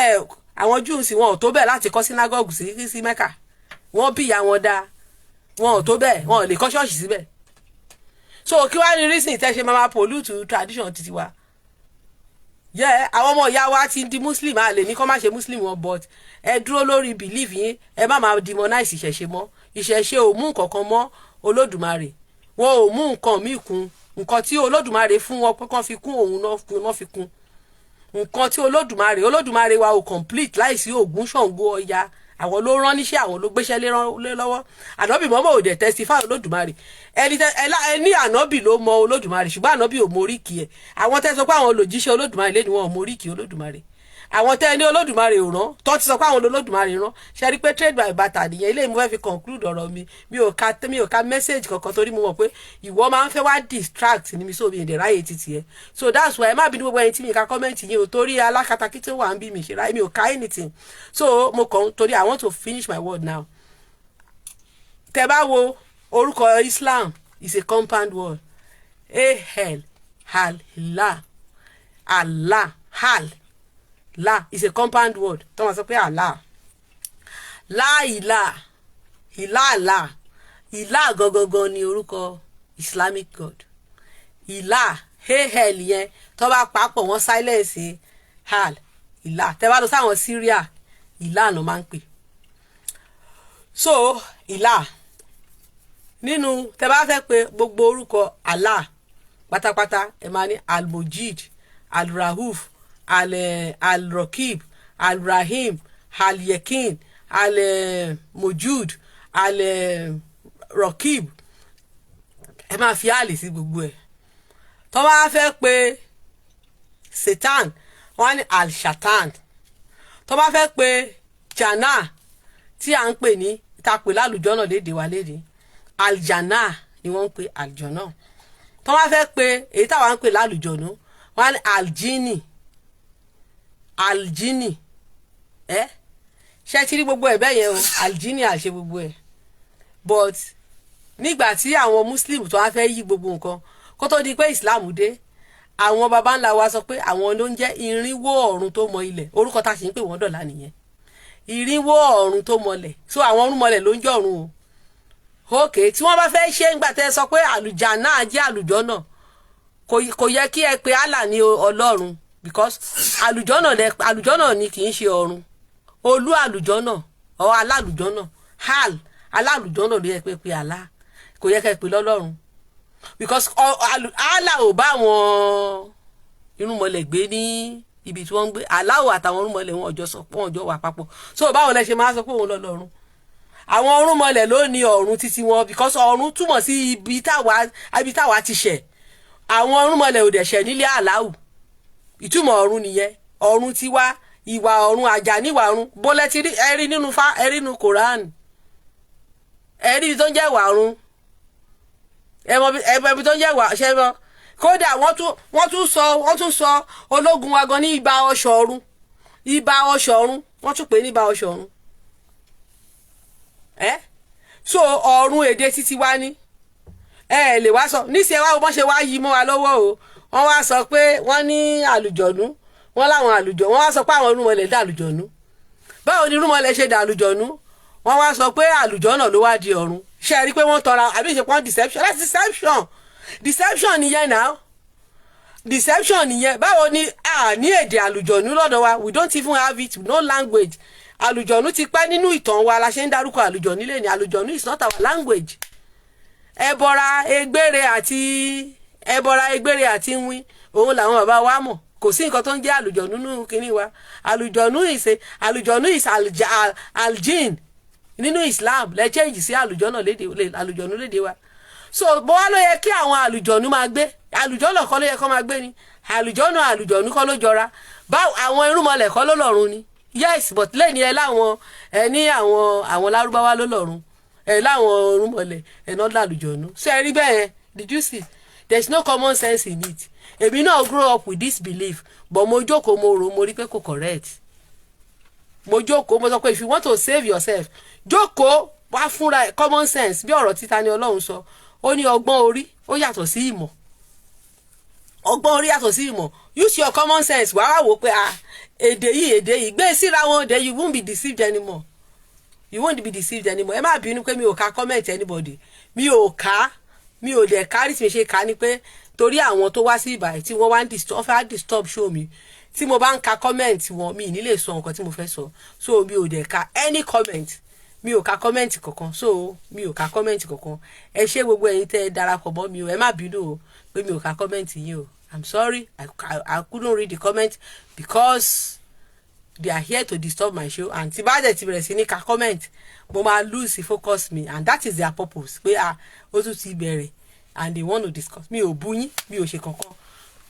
àwọn Júù sì wọn ò tó bẹ́ẹ̀ láti kọ́ synagogue sí Mẹ́kà. Wọ́n bí ìyá wọn dá. Wọn ò tó bẹ́ẹ̀, wọn ò lè kọ́ ṣọ́ọ̀ṣì síbẹ̀. So kí wá ní reason tẹ́ ṣe máa pollute tradition títí wa? Àwọn ọmọ ìyá wa ti di Muslim, a lè ní kọ́ má ṣe Muslim wọn, but ẹ dúró lórí belief yín, ẹ má máa demonize ìṣẹ̀ṣe mọ́. Ìṣẹ̀ṣe ò mú nǹkankan mọ́ Olódùmarè. Wọn ò mú nǹkan míì kún. Nǹkan tí Olódùmarè fún wọn pé kán fi kún òun náà fi kún. Nǹkan tí Olódùmarè wa ò complete láìsí Ògún, Ṣàngó, Ọya. Àwọn ló rán níṣẹ́, àwọn ló gbéṣẹ́ lé lọ́wọ́. Ànábì mọ́mọ́ ò dẹ̀ testify Olódùmarè. Ẹni ànábì ló mọ Olódùmarè, ṣùgbọ́n ànábì ò mọ oríkì ẹ̀. Àwọn tẹ́ sọ pé àwọn olòjíṣẹ́ Olódùmarè lé ní wọn ò mọ oríkì Olódùmarè. àwọn tẹ́ ní Olódùmarè ò rán tó ti sọ pé àwọn Olódùmarè rán ṣe rí pé trade by barter nìyẹn ilé mo fẹ́ fi conclude ọ̀rọ̀ mi ò ka message kankan torí mo mọ̀ pé ìwọ máa ń fẹ́ wá distract ní mi so mi ìdẹ̀ráyè títì ẹ so that's why ẹ má bínú gbogbo ẹni tí mi ka comment yín o torí alákatakí tí ó wà ń bí mi ṣe ráyè mi ò ka anything so mo kàn torí I want to finish my word now. Tẹ́ bá wo orúkọ Islam is a compound word Allah La is a compound word. Tó máa sọ pé Allah. La Ilah gangan ni orúkọ Islamic God. Ilah yẹn tó bá papọ̀ wọ́n silence Ilah. Tẹ́ bá lọ sáwọn Syria Ilah ló máa ń pè. So Ilah nínú tẹ́ bá fẹ́ pé gbogbo orúkọ Allah pátápátá ẹ máa ní Al-Mujid, Al-Rahuf, Al-Rakib, Al-Rahim, Al-Yakin, Al-Mujud, Al-Rakib. Ẹ máa fi àlè sí gbogbo ẹ̀. Tó bá fẹ́ pé Satan wọ́n ní Al-Shatan. Tó bá fẹ́ pé Jannah tí à ń pè ní ìtàpè lálùjọ́nà lédè wa lédè Al-Jannah ni wọ́n ń pè àlùjọ́nà. Tó bá fẹ́ pé èyí táwa ń pè lálùjọ́nà wọ́n ní Al-Jini ṣe ti rí gbogbo ẹ̀ bẹ́ẹ̀ yẹn o Al-Jini àṣẹ gbogbo ẹ̀ but nígbà tí àwọn Muslim tó wá fẹ́ yí gbogbo nǹkan kó tó di pé Islam dé àwọn baba ńlá wa sọ pé àwọn ló ń jẹ́ irinwó ọ̀run tó mọ ilẹ̀ orúkọ tá a sì ń pè wọ́n dọ̀la nìyẹn irinwó ọ̀run tó mọlẹ̀ so àwọn ọ̀run mọlẹ̀ ló ń jẹ́ ọ̀run o ok tí wọ́n bá fẹ́ ṣe ńgbà tẹ́ sọ pé àlùjánnà jẹ́ àlùjọ́nà kò yẹ kí ẹ pé Allah ní Ọlọ́run because àlùjọ́nà ni kì í ṣe ọ̀run olú àlùjọ́nà ọ alálùjọ́nà alálùjọ́nà ló yẹ pé Allah kò yẹ kẹ́ pé lọ́lọ́run because Allah ò bá àwọn irúnmọlẹ̀ gbé ní ibi tí wọ́n ń gbé Allah àtàwọn irúnmọlẹ̀ wọn ọjọ́ wà papọ̀ so báwo lẹ ṣe máa sọ pé òun lọ́lọ́run àwọn irúnmọlẹ̀ ló ní ọ̀run títí wọn because ọ̀run túmọ̀ sí ibi táwa ti ṣẹ̀ àwọn irúnmọlẹ̀ ò dẹ̀ ṣẹ̀ nílé Allah ìtumọ̀ ọ̀run nìyẹn ọ̀run ti wá ìwà ọ̀run àjà níwà ọ̀run bólẹ́ ti rí ẹ̀rí nínú ẹ̀rí nínú Koran ẹ̀rí tó ń jẹ́ ìwà ọ̀run ẹ̀mọ̀bí tó ń jẹ́ ìwà ṣẹ́bọ̀ kódà wọ́n tún sọ ológun wa gan ní ibà ọ̀ṣọ̀run wọ́n tún pè ní ibà ọ̀ṣọ̀run so ọ̀run èdè títí wá ní lè wá sọ níṣẹ́ wá bọ́n ṣe wá yí mọ́ wa lọ́wọ́ o wọ́n wá sọ pé wọ́n ní àlùjọ̀nú wọ́n láwọn àlùjọ̀nú wọ́n wá sọ pé àwọn irúnmọlẹ̀ dà àlùjọ̀nú báwo ni irúnmọlẹ̀ ṣe dà àlùjọ̀nú wọ́n wá sọ pé àlùjọ̀nà ló wá di ọ̀run ṣe rí pé wọ́n tọra àbí ṣe pọ́n deception that's deception nìyẹn náà deception nìyẹn báwo ni ní èdè àlùjọ̀nú lọ́dọ̀ wa we don't even have it no language àlùjọ̀nú ti pẹ́ nínú ìtàn wa la ṣe ń dárúkọ àlùjọ̀nú lé ní àlùjọ̀nú is not our language ẹbọra egbére àti wín òun làwọn bàbá wa mọ̀ kò sí nǹkan tó ń jẹ́ àlùjọ̀nú nínú kínní wa àlùjọ̀nú is aljin nínú Islam lẹ change sí àlùjọ̀nú lédè wa so bó wá ló yẹ kí àwọn àlùjọ̀nú máa gbé àlùjọ̀nú kọ́ ló yẹ kó máa gbé ni àlùjọ̀nú kọ́ ló jọra báwo àwọn irúnmọlẹ̀ kọ́ ló lọ́run ni yes but lẹ́ni ní àwọn lárúbáwá ló lọ́run láwọn irúnmọlẹ̀ náà lálùjọ̀nú so ẹ rí bẹ́ẹ̀ did you see there is no common sense in it èmi náà grow up with this belief but mo jókòó mo rò mo rí pé kò correct mo jókòó mo sọ pé if you want to save yourself jókòó wá fúnra common sense bí ọ̀rọ̀ títa ni Ọlọ́run sọ ó ní ọgbọ́n orí ó yàtọ̀ sí ìmọ̀ ọgbọ́n orí yàtọ̀ sí ìmọ̀ use your common sense wàá wò pé èdè yìí gbé síra wọn then you won't be deceived anymore ẹ má bínú pé mi ò ka comment anybody mi ò dẹ̀ kárí tí mi ṣe ká ni pé torí àwọn tó wá sí ìbàyẹ̀ tí wọ́n wá ń disturb show mi tí mo bá ń ka comment wọn mi ní lè sọ nǹkan tí mo fẹ́ sọ so mi ò dẹ̀ ka any comment mi ò ka comment kankan ẹ ṣé gbogbo ẹ̀yin tẹ́ darapọ̀ mọ́ mi o ẹ má bínú o pé mi ò ka comment yín o I'm sorry I couldn't read the comment because they are here to disturb my show and tí bá dẹ̀ ti bẹ̀rẹ̀ sí ní ka comment mo máa lose focus mi and that is their purpose pé ó tún ti bẹ̀rẹ̀ and they want to discuss mi ò bú yín mi ò ṣe kankan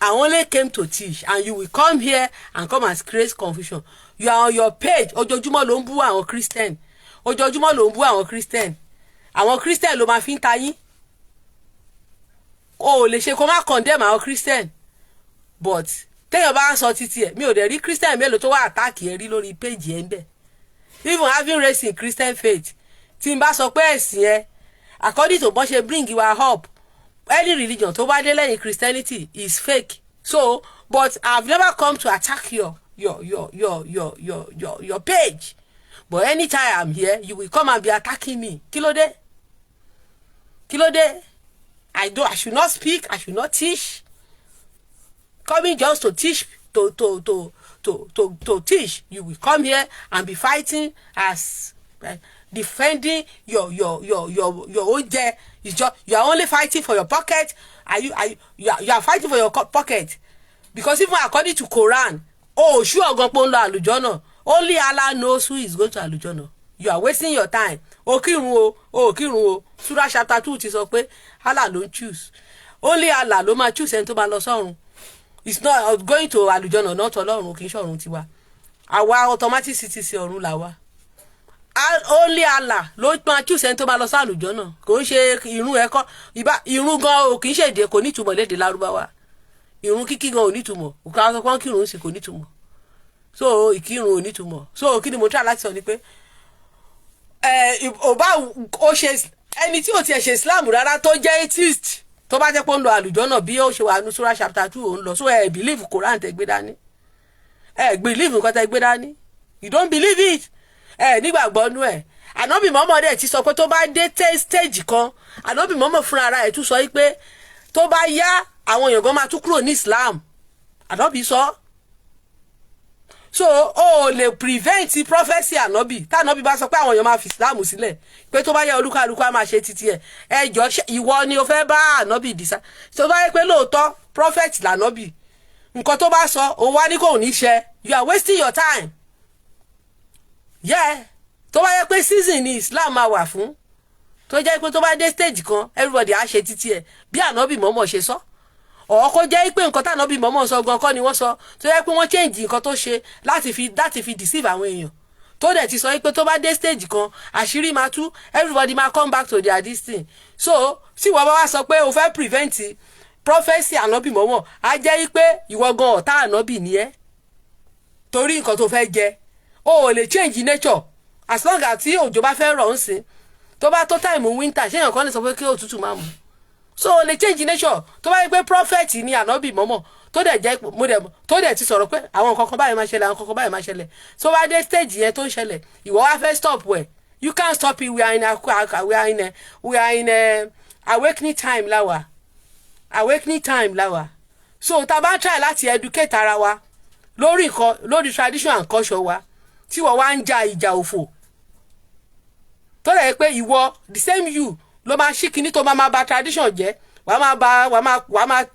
I only came to teach, and you will come here and come and create confusion. You are on your page. Ojoojúmọ́ ló ń bú àwọn Christian. Ojoojúmọ́ ló ń bú àwọn Christian. Àwọn Christian ló máa fi ń ta yín. O lè ṣe kó má condemn àwọn Christian. But téèyàn bá ń sọ títí ẹ̀, mi ò dẹ̀ rí Christian mélòó tó wá attack ẹ rí lórí page ẹ̀ ń bẹ̀. Even having raised in Christian faith, tí n bá sọ pé ẹ̀sìn ẹ, according to bọ́n ṣe bring you up, any religion tó bá dé lẹ́yìn Christianity is fake. So, but I've never come to attack your page. But anytime I'm here, you will come and be attacking me. Kí ló dé? Kí ló dé? I should not speak. I should not teach. Coming just to teach, to teach. You will come here and be fighting as defending your own. It's just you are only fighting for your pocket. You are fighting for your pocket, because even according to Quran, sure gan pon lọ àlùjọ́nà. Only Allah knows who is going to àlùjọ́nà. You are wasting your time. Kírun o. Surah chapter 2 ti sọ pé Allah don't choose. Only Allah ló máa choose ẹni tó bá lọ sọ́run. It's not going to àlùjọ́nà, not Ọlọ́run, kì í ṣọ̀run tiwa. Àwa automatic citizen ọ̀run là wá. Only Allah ló máa choose ẹni tó máa lọ sí àlùjọ́nà. Kò ń ṣe irun ẹ̀kọ́. Irun gan o kì í ṣe èdè, kò ní ìtumọ̀ lédè Lárúbáwá. Irun kíkí gan ò ní ìtumọ̀. Òkà sọ pé kírun sì kò ní ìtumọ̀. So ìkírun ò ní ìtumọ̀. So kí ni mo try láti sọ ni pé ẹni tí ò tiẹ̀ ṣe Islam rárá tó jẹ́ atheist tó bá jẹ́ pé ó ń lọ àlùjọ́nà bí ó ṣe wà ní Surah chapter 2 ó ń lọ. So believe Quran tẹ́ gbé dání. Believe nǹkan tẹ́ gbé dání. You don't believe it. Nígbàgbọ́ nú ẹ̀. Ànábì Muhammad dẹ̀ ti sọ pé tó bá dé stage kan, Ànábì Muhammad fúnra ara ẹ̀ tún sọ pé tó bá yá àwọn èèyàn gan máa tún kúrò ní Islam. Ànábì sọ. So lè prevent prophecy Ànábì. Tá Ànábì bá sọ pé àwọn èèyàn máa fi Islam sílẹ̀, pé tó bá yá olúkálùkù á máa ṣe títí ẹ̀. Ẹjọ́ ìwọ ni o fẹ́ bá Ànábì dìsá. Tó bá yẹ pé lóòótọ́ prophet l'Ànábì, nǹkan tó bá sọ òun wá ní kò ní ṣe. You are wasting your time. Yeah, tó bá yẹ pé season ni Islam máa wà fún, tó jẹ́ pé tó bá dé stage kan everybody á ṣe títí ẹ̀ bí Ànábì Muhammad ṣe sọ. Kó jẹ́ pé nǹkan tí Ànábì Muhammad sọ gan kọ́ ni wọ́n sọ, tó jẹ́ pé wọ́n change nǹkan tó ṣe láti fi deceive àwọn èèyàn. Tó dẹ̀ ti sọ pé tó bá dé stage kan àṣírí máa tú, everybody máa come back to their this thing. So tí wọ́n bá wá sọ pé o fẹ́ prevent prophecy Ànábì Muhammad, á jẹ́ pé ìwọ gan ọ̀tá Ànábì ni ẹ́ torí nǹkan tó fẹ́ jẹ. O lè change nature as long as tí òjò bá fẹ́ rọ̀ ń sìn, tó bá tó time winter ṣé èèyàn kan lè sọ pé kí òtútù máa mú. So o lè change nature. Tó bá yẹ pé prophet ni Ànábì Muhammad tó dẹ̀ jẹ́ tó dẹ̀ ti sọ̀rọ̀ pé àwọn nǹkan kan báyìí máa ṣẹlẹ̀, àwọn nǹkan kan báyìí máa ṣẹlẹ̀. So bá dé stage yẹn tó ń ṣẹlẹ̀, ìwọ wá fẹ́ stop wẹ̀. You can't stop it. We are in a awakening time láwa. Awakening time láwa. So tá bá try láti educate ara wa lórí tradition and culture wa, tí wọ́n wá ń ja ìjà òfò. Tó dẹ̀ pé ìwọ the same you ló máa ṣí kíní tó máa bà tradition jẹ́, wàá máa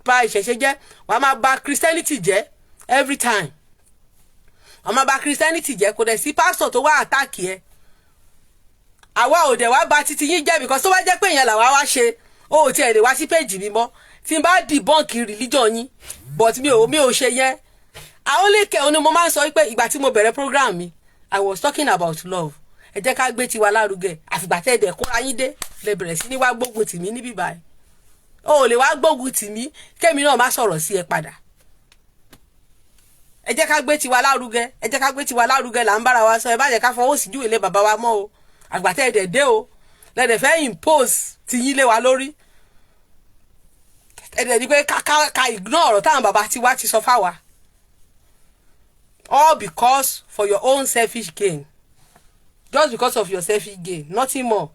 bà ìṣẹ̀ṣe jẹ́, wàá máa bà Christianity jẹ́ every time. Wàá máa bà Christianity jẹ́, kò dẹ̀ sí pastor tó wá attack ẹ. Àwa ò dẹ̀ wá bà títí yín jẹ́, because tó bá jẹ́ pé ìyẹn làwa wá ṣe, ó ti ẹ̀ lè wá sí page mi mọ́ tí n bá debunk religion yín, but mi ò ṣe yẹn. Àwọn lékè òun ni mo máa ń sọ pé ìgbà tí mo bẹ̀rẹ̀ program mi, I was talking about love. Ẹ jẹ́ ká gbé tiwa lárugẹ. Àfìgbà tẹ́ ẹ̀dẹ̀ kóra yín dé lè bẹ̀rẹ̀ sí ní wá gbógun tì mí níbí báyìí. O lè wá gbógun tì mí kémi náà má sọ̀rọ̀ sí ẹ padà. Ẹ jẹ́ ká gbé tiwa lárugẹ. Ẹ jẹ́ ká gbé tiwa lárugẹ là ń bára wa sọ. Ẹ bá jẹ́ ká fọwọ́ sí júwèé lé bàbá wa mọ́ o. Àgbà tẹ́ ẹ̀dẹ̀ dé o. Lẹ́dẹ̀ fẹ́ impose ti yín lé wa lórí. Ẹ̀dẹ̀ ní pé ká ignore ọ̀rọ̀ táwọn bàbá tiwa ti sọ fáwa. All because for your own selfish gain. Just because of your selfish gain, nothing more.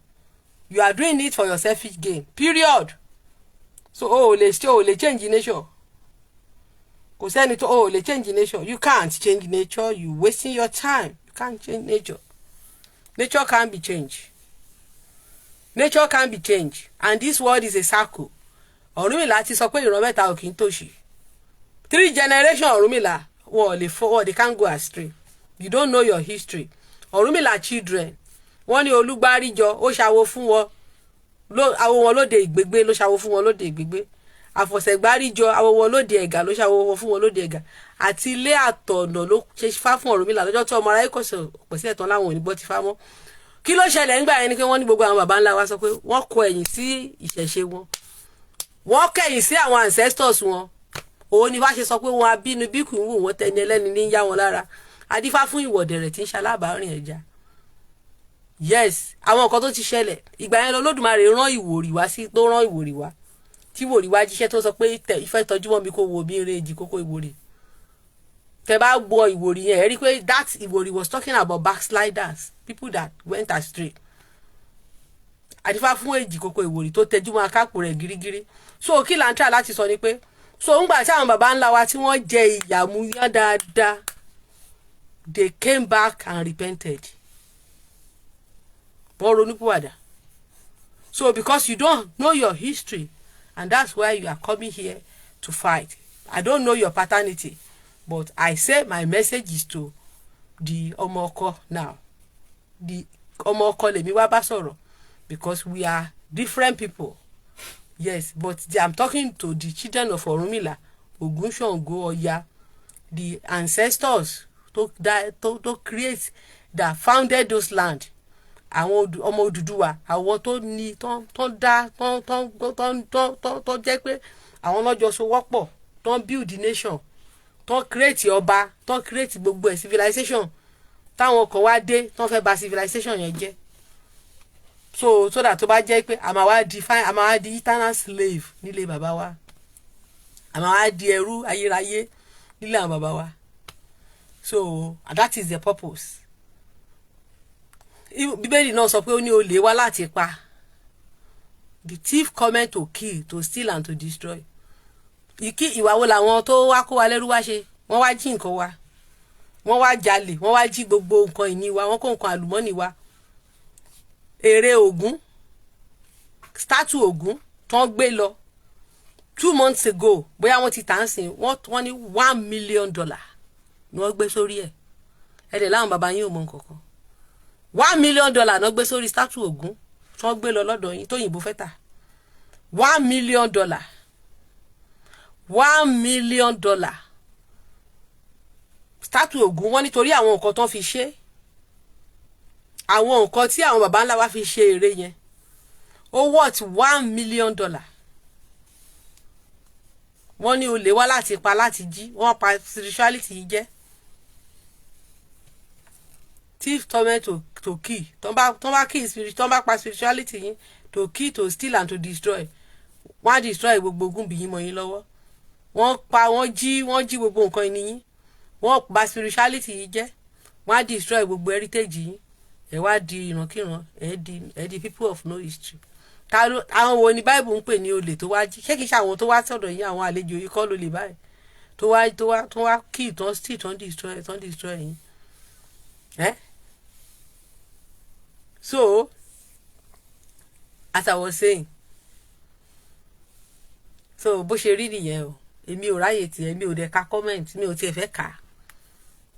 You are doing it for your selfish gain. Period. So lè change nature. Kò sẹ́ni tó lè change nature. You can't change nature. You wasting your time. You can't change nature. Nature can't be changed. Nature can't be changed. And this world is a circle. Ọ̀rúnmìlà ti sọ pé ìran mẹ́ta ò kì í tòṣì. 3 generations Ọ̀rúnmìlà they can't go astray. You don't know your history. Ọ̀rúnmìlà children wọ́n ní Olúgbáríjọ ó ṣàwo fún wọn, àwo wọn lóde Ìgbègbé ló ṣàwo fún wọn lóde Ìgbègbé. àfọ̀sẹ̀gbáríjọ awọwọ lóde ẹ̀gà ló ṣàwọwọ fún wọn lóde ẹ̀gà àti ilé àtọ̀nà ló ṣe fá fún Ọ̀rúnmìlà lọ́jọ́ tí ọmọ aráyé kò sọ pèsè ẹ̀tàn láwọn ò ní gbọ́ ti fá mọ́. Kí ló ṣẹlẹ̀ nígbà yẹn ni pé wọ́n ní gbogbo àwọn baba ńlá wa sọ pé wọ́n kọ ẹ̀yìn sí ìṣẹ̀ṣe wọn, wọ́n kẹ̀yìn sí àwọn ancestors wọn. Òun ni wá ṣe sọ pé wọn abínú bí kù ń wò wọ́n tẹni ẹlẹ́ni ní yá wọn lára. Adífá fún ìwọ̀dẹ̀rẹ̀ tí ń ṣalábàárìn ẹja. Yes, àwọn nǹkan tó ti ṣẹlẹ̀ ìgbà yẹn l'Olódùmarè rán Ìwòrì wá sí tó rán Ìwòrì wá tí Ìwòrì wá jíṣẹ́ tó sọ pé ìfẹ́ tọ́jú mọ́ mi kó wo bí eré èjì kókó Ìwòrì. Tẹ́ bá gbọ́ Ìwòrì yẹn ẹ rí pé that Ìwòrì was talking about backsliders, people that went astray. Adífá fún èjì kókó Ìwòrì tó tẹjú mọ́ akápò rẹ̀ gírígírí. So kí là ń try láti sọ ni pé so ńgbà tí àwọn baba ńlá wa tí wọ́n jẹ ìyàmú yán dáadáa, they came back and repented. Wọ́n ronúpìwàdà. So because you don't know your history and that's why you are coming here to fight. I don't know your paternity, but I say my message is to the ọmọ-ọkọ now. The ọmọ-ọkọ lèmi wá bá sọ̀rọ̀ because we are different people. Yes, but I'm talking to the children of Ọ̀rúnmìlà, Ògún, Ṣàngó, Ọya, the ancestors to create that founded those land. Àwọn ọmọ Oduduwa, àwọn tó ní tó dá tó jẹ́ pé àwọn lọ́jọ́ so wọ́pọ̀ tó build the nation, tó create ọba, tó create gbogbo ẹ̀ civilization. Táwọn kan wá dé tó fẹ́ bà civilization yẹn jẹ́. So that tó bá jẹ́ pé a máa wá di eternal slave nílé bàbá wa. A máa wá di ẹrú ayérayé nílé àwọn bàbá wa. So that is the purpose. Bíbélì náà sọ pé ó ní olè wá láti pa. The thief cometh to kill, to steal and to destroy. Ìwà wo làwọn tó wá kó wa lẹ́rú wá ṣe? Wọ́n wá jí nǹkan wa. Wọ́n wá jalè, wọ́n wá jí gbogbo nǹkan ìní wa, wọ́n kó nǹkan àlùmọ́nì wa. Ère Ògún, statue Ògún tó ń gbé lọ 2 months ago, bóyá wọ́n ti tà ń sìn, wọ́n ní $1 million ni wọ́n gbé sórí ẹ̀. Ẹ̀dẹ̀ láwọn bàbá yín ò mọ nǹkan kan. $1 million náà gbé sórí statue Ògún tó ń gbé lọ lọ́dọ̀ yín tóyìnbó fẹ́ tà. $1 million. $1 million. Statue Ògún wọ́n nítorí àwọn nǹkan tó fi ṣe. Àwọn nǹkan tí àwọn baba ńlá wa fi ṣe ère yẹn ó worth $1 million. Wọ́n ní olè wá láti pa láti jí, wọ́n pa spirituality yìí jẹ́. Thief torment to kill. Tó bá kill spirit, tó bá pa spirituality yìí to kill, to steal and to destroy. Wọ́n destroy gbogbo ogun bí yín mọ́ yín lọ́wọ́. Wọ́n jí gbogbo nǹkan ìní yín. Wọ́n bà spirituality yìí jẹ́. Wọ́n destroy gbogbo heritage yín. Ẹ wá di ìrankíran, ẹ di people of no history. Àwọn wo ni Bible ń pè ní olè tó wá jí? Ṣé kìí ṣe àwọn tó wá sọ́dọ̀ yín, àwọn àlejò yìí kọ́ ló lè báyìí? Tó wá kill, tó steal, tó destroy yín. So, as I was saying, so bó ṣe rí nìyẹn o. Èmi ò ráyè tiẹ̀, èmi ò dẹ̀ ka comment, mi ò tiẹ̀ fẹ́ kà á.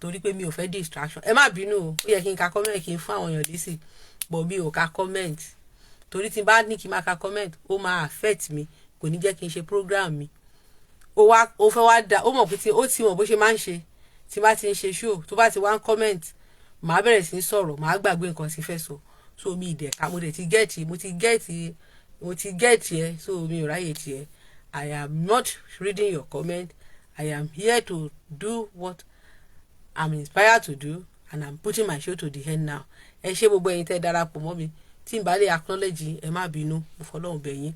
Torí pé mi ò fẹ́ distraction. Ẹ má bínú o, ó yẹ kí n ka comment kí n fún àwọn èèyàn lésì, but mi ò ka comment. Torí tí n bá ní kí n máa ka comment, ó máa affect mi, kò ní jẹ́ kí n ṣe program mi. Ó fẹ́ wá dá, ó mọ̀ pé ó ti mọ̀ bó ṣe máa ń ṣe. Tí bá ti ń ṣe show, tó bá ti wá ń comment, màá bẹ̀rẹ̀ sí í sọ̀rọ̀, màá gbàgbé nǹkan tí fẹ́ sọ. So mi ìdẹ̀ka, mo ti get ẹ, so mi ò ráyè tiẹ̀. I am not reading your comment. I am here to do what I'm inspired to do, and I'm putting my show to the end now. Ẹ ṣé gbogbo ẹ̀yin tẹ́ darapọ̀ mọ́ mi. Tí n bá lè acknowledge, ẹ má bínú, mo fọlọ́run bẹ̀ yín.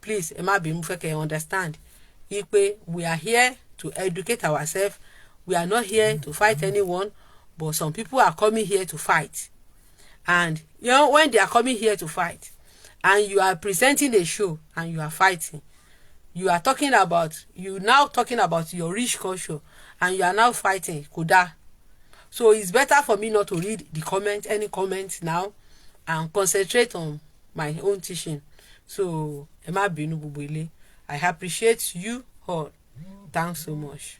Please, ẹ má bínú, mo fẹ́ kẹ́ ẹ understand. Wípé we are here to educate ourselves. We are not here to fight anyone, but some people are coming here to fight. And you know, when they are coming here to fight, and you are presenting a show and you are fighting, you now talking about your rich culture, and you are now fighting kódà. So it's better for me not to read any comment now, and concentrate on my own teaching. So ẹ má bínú gbogbo ilé. I appreciate you all. Thanks so much.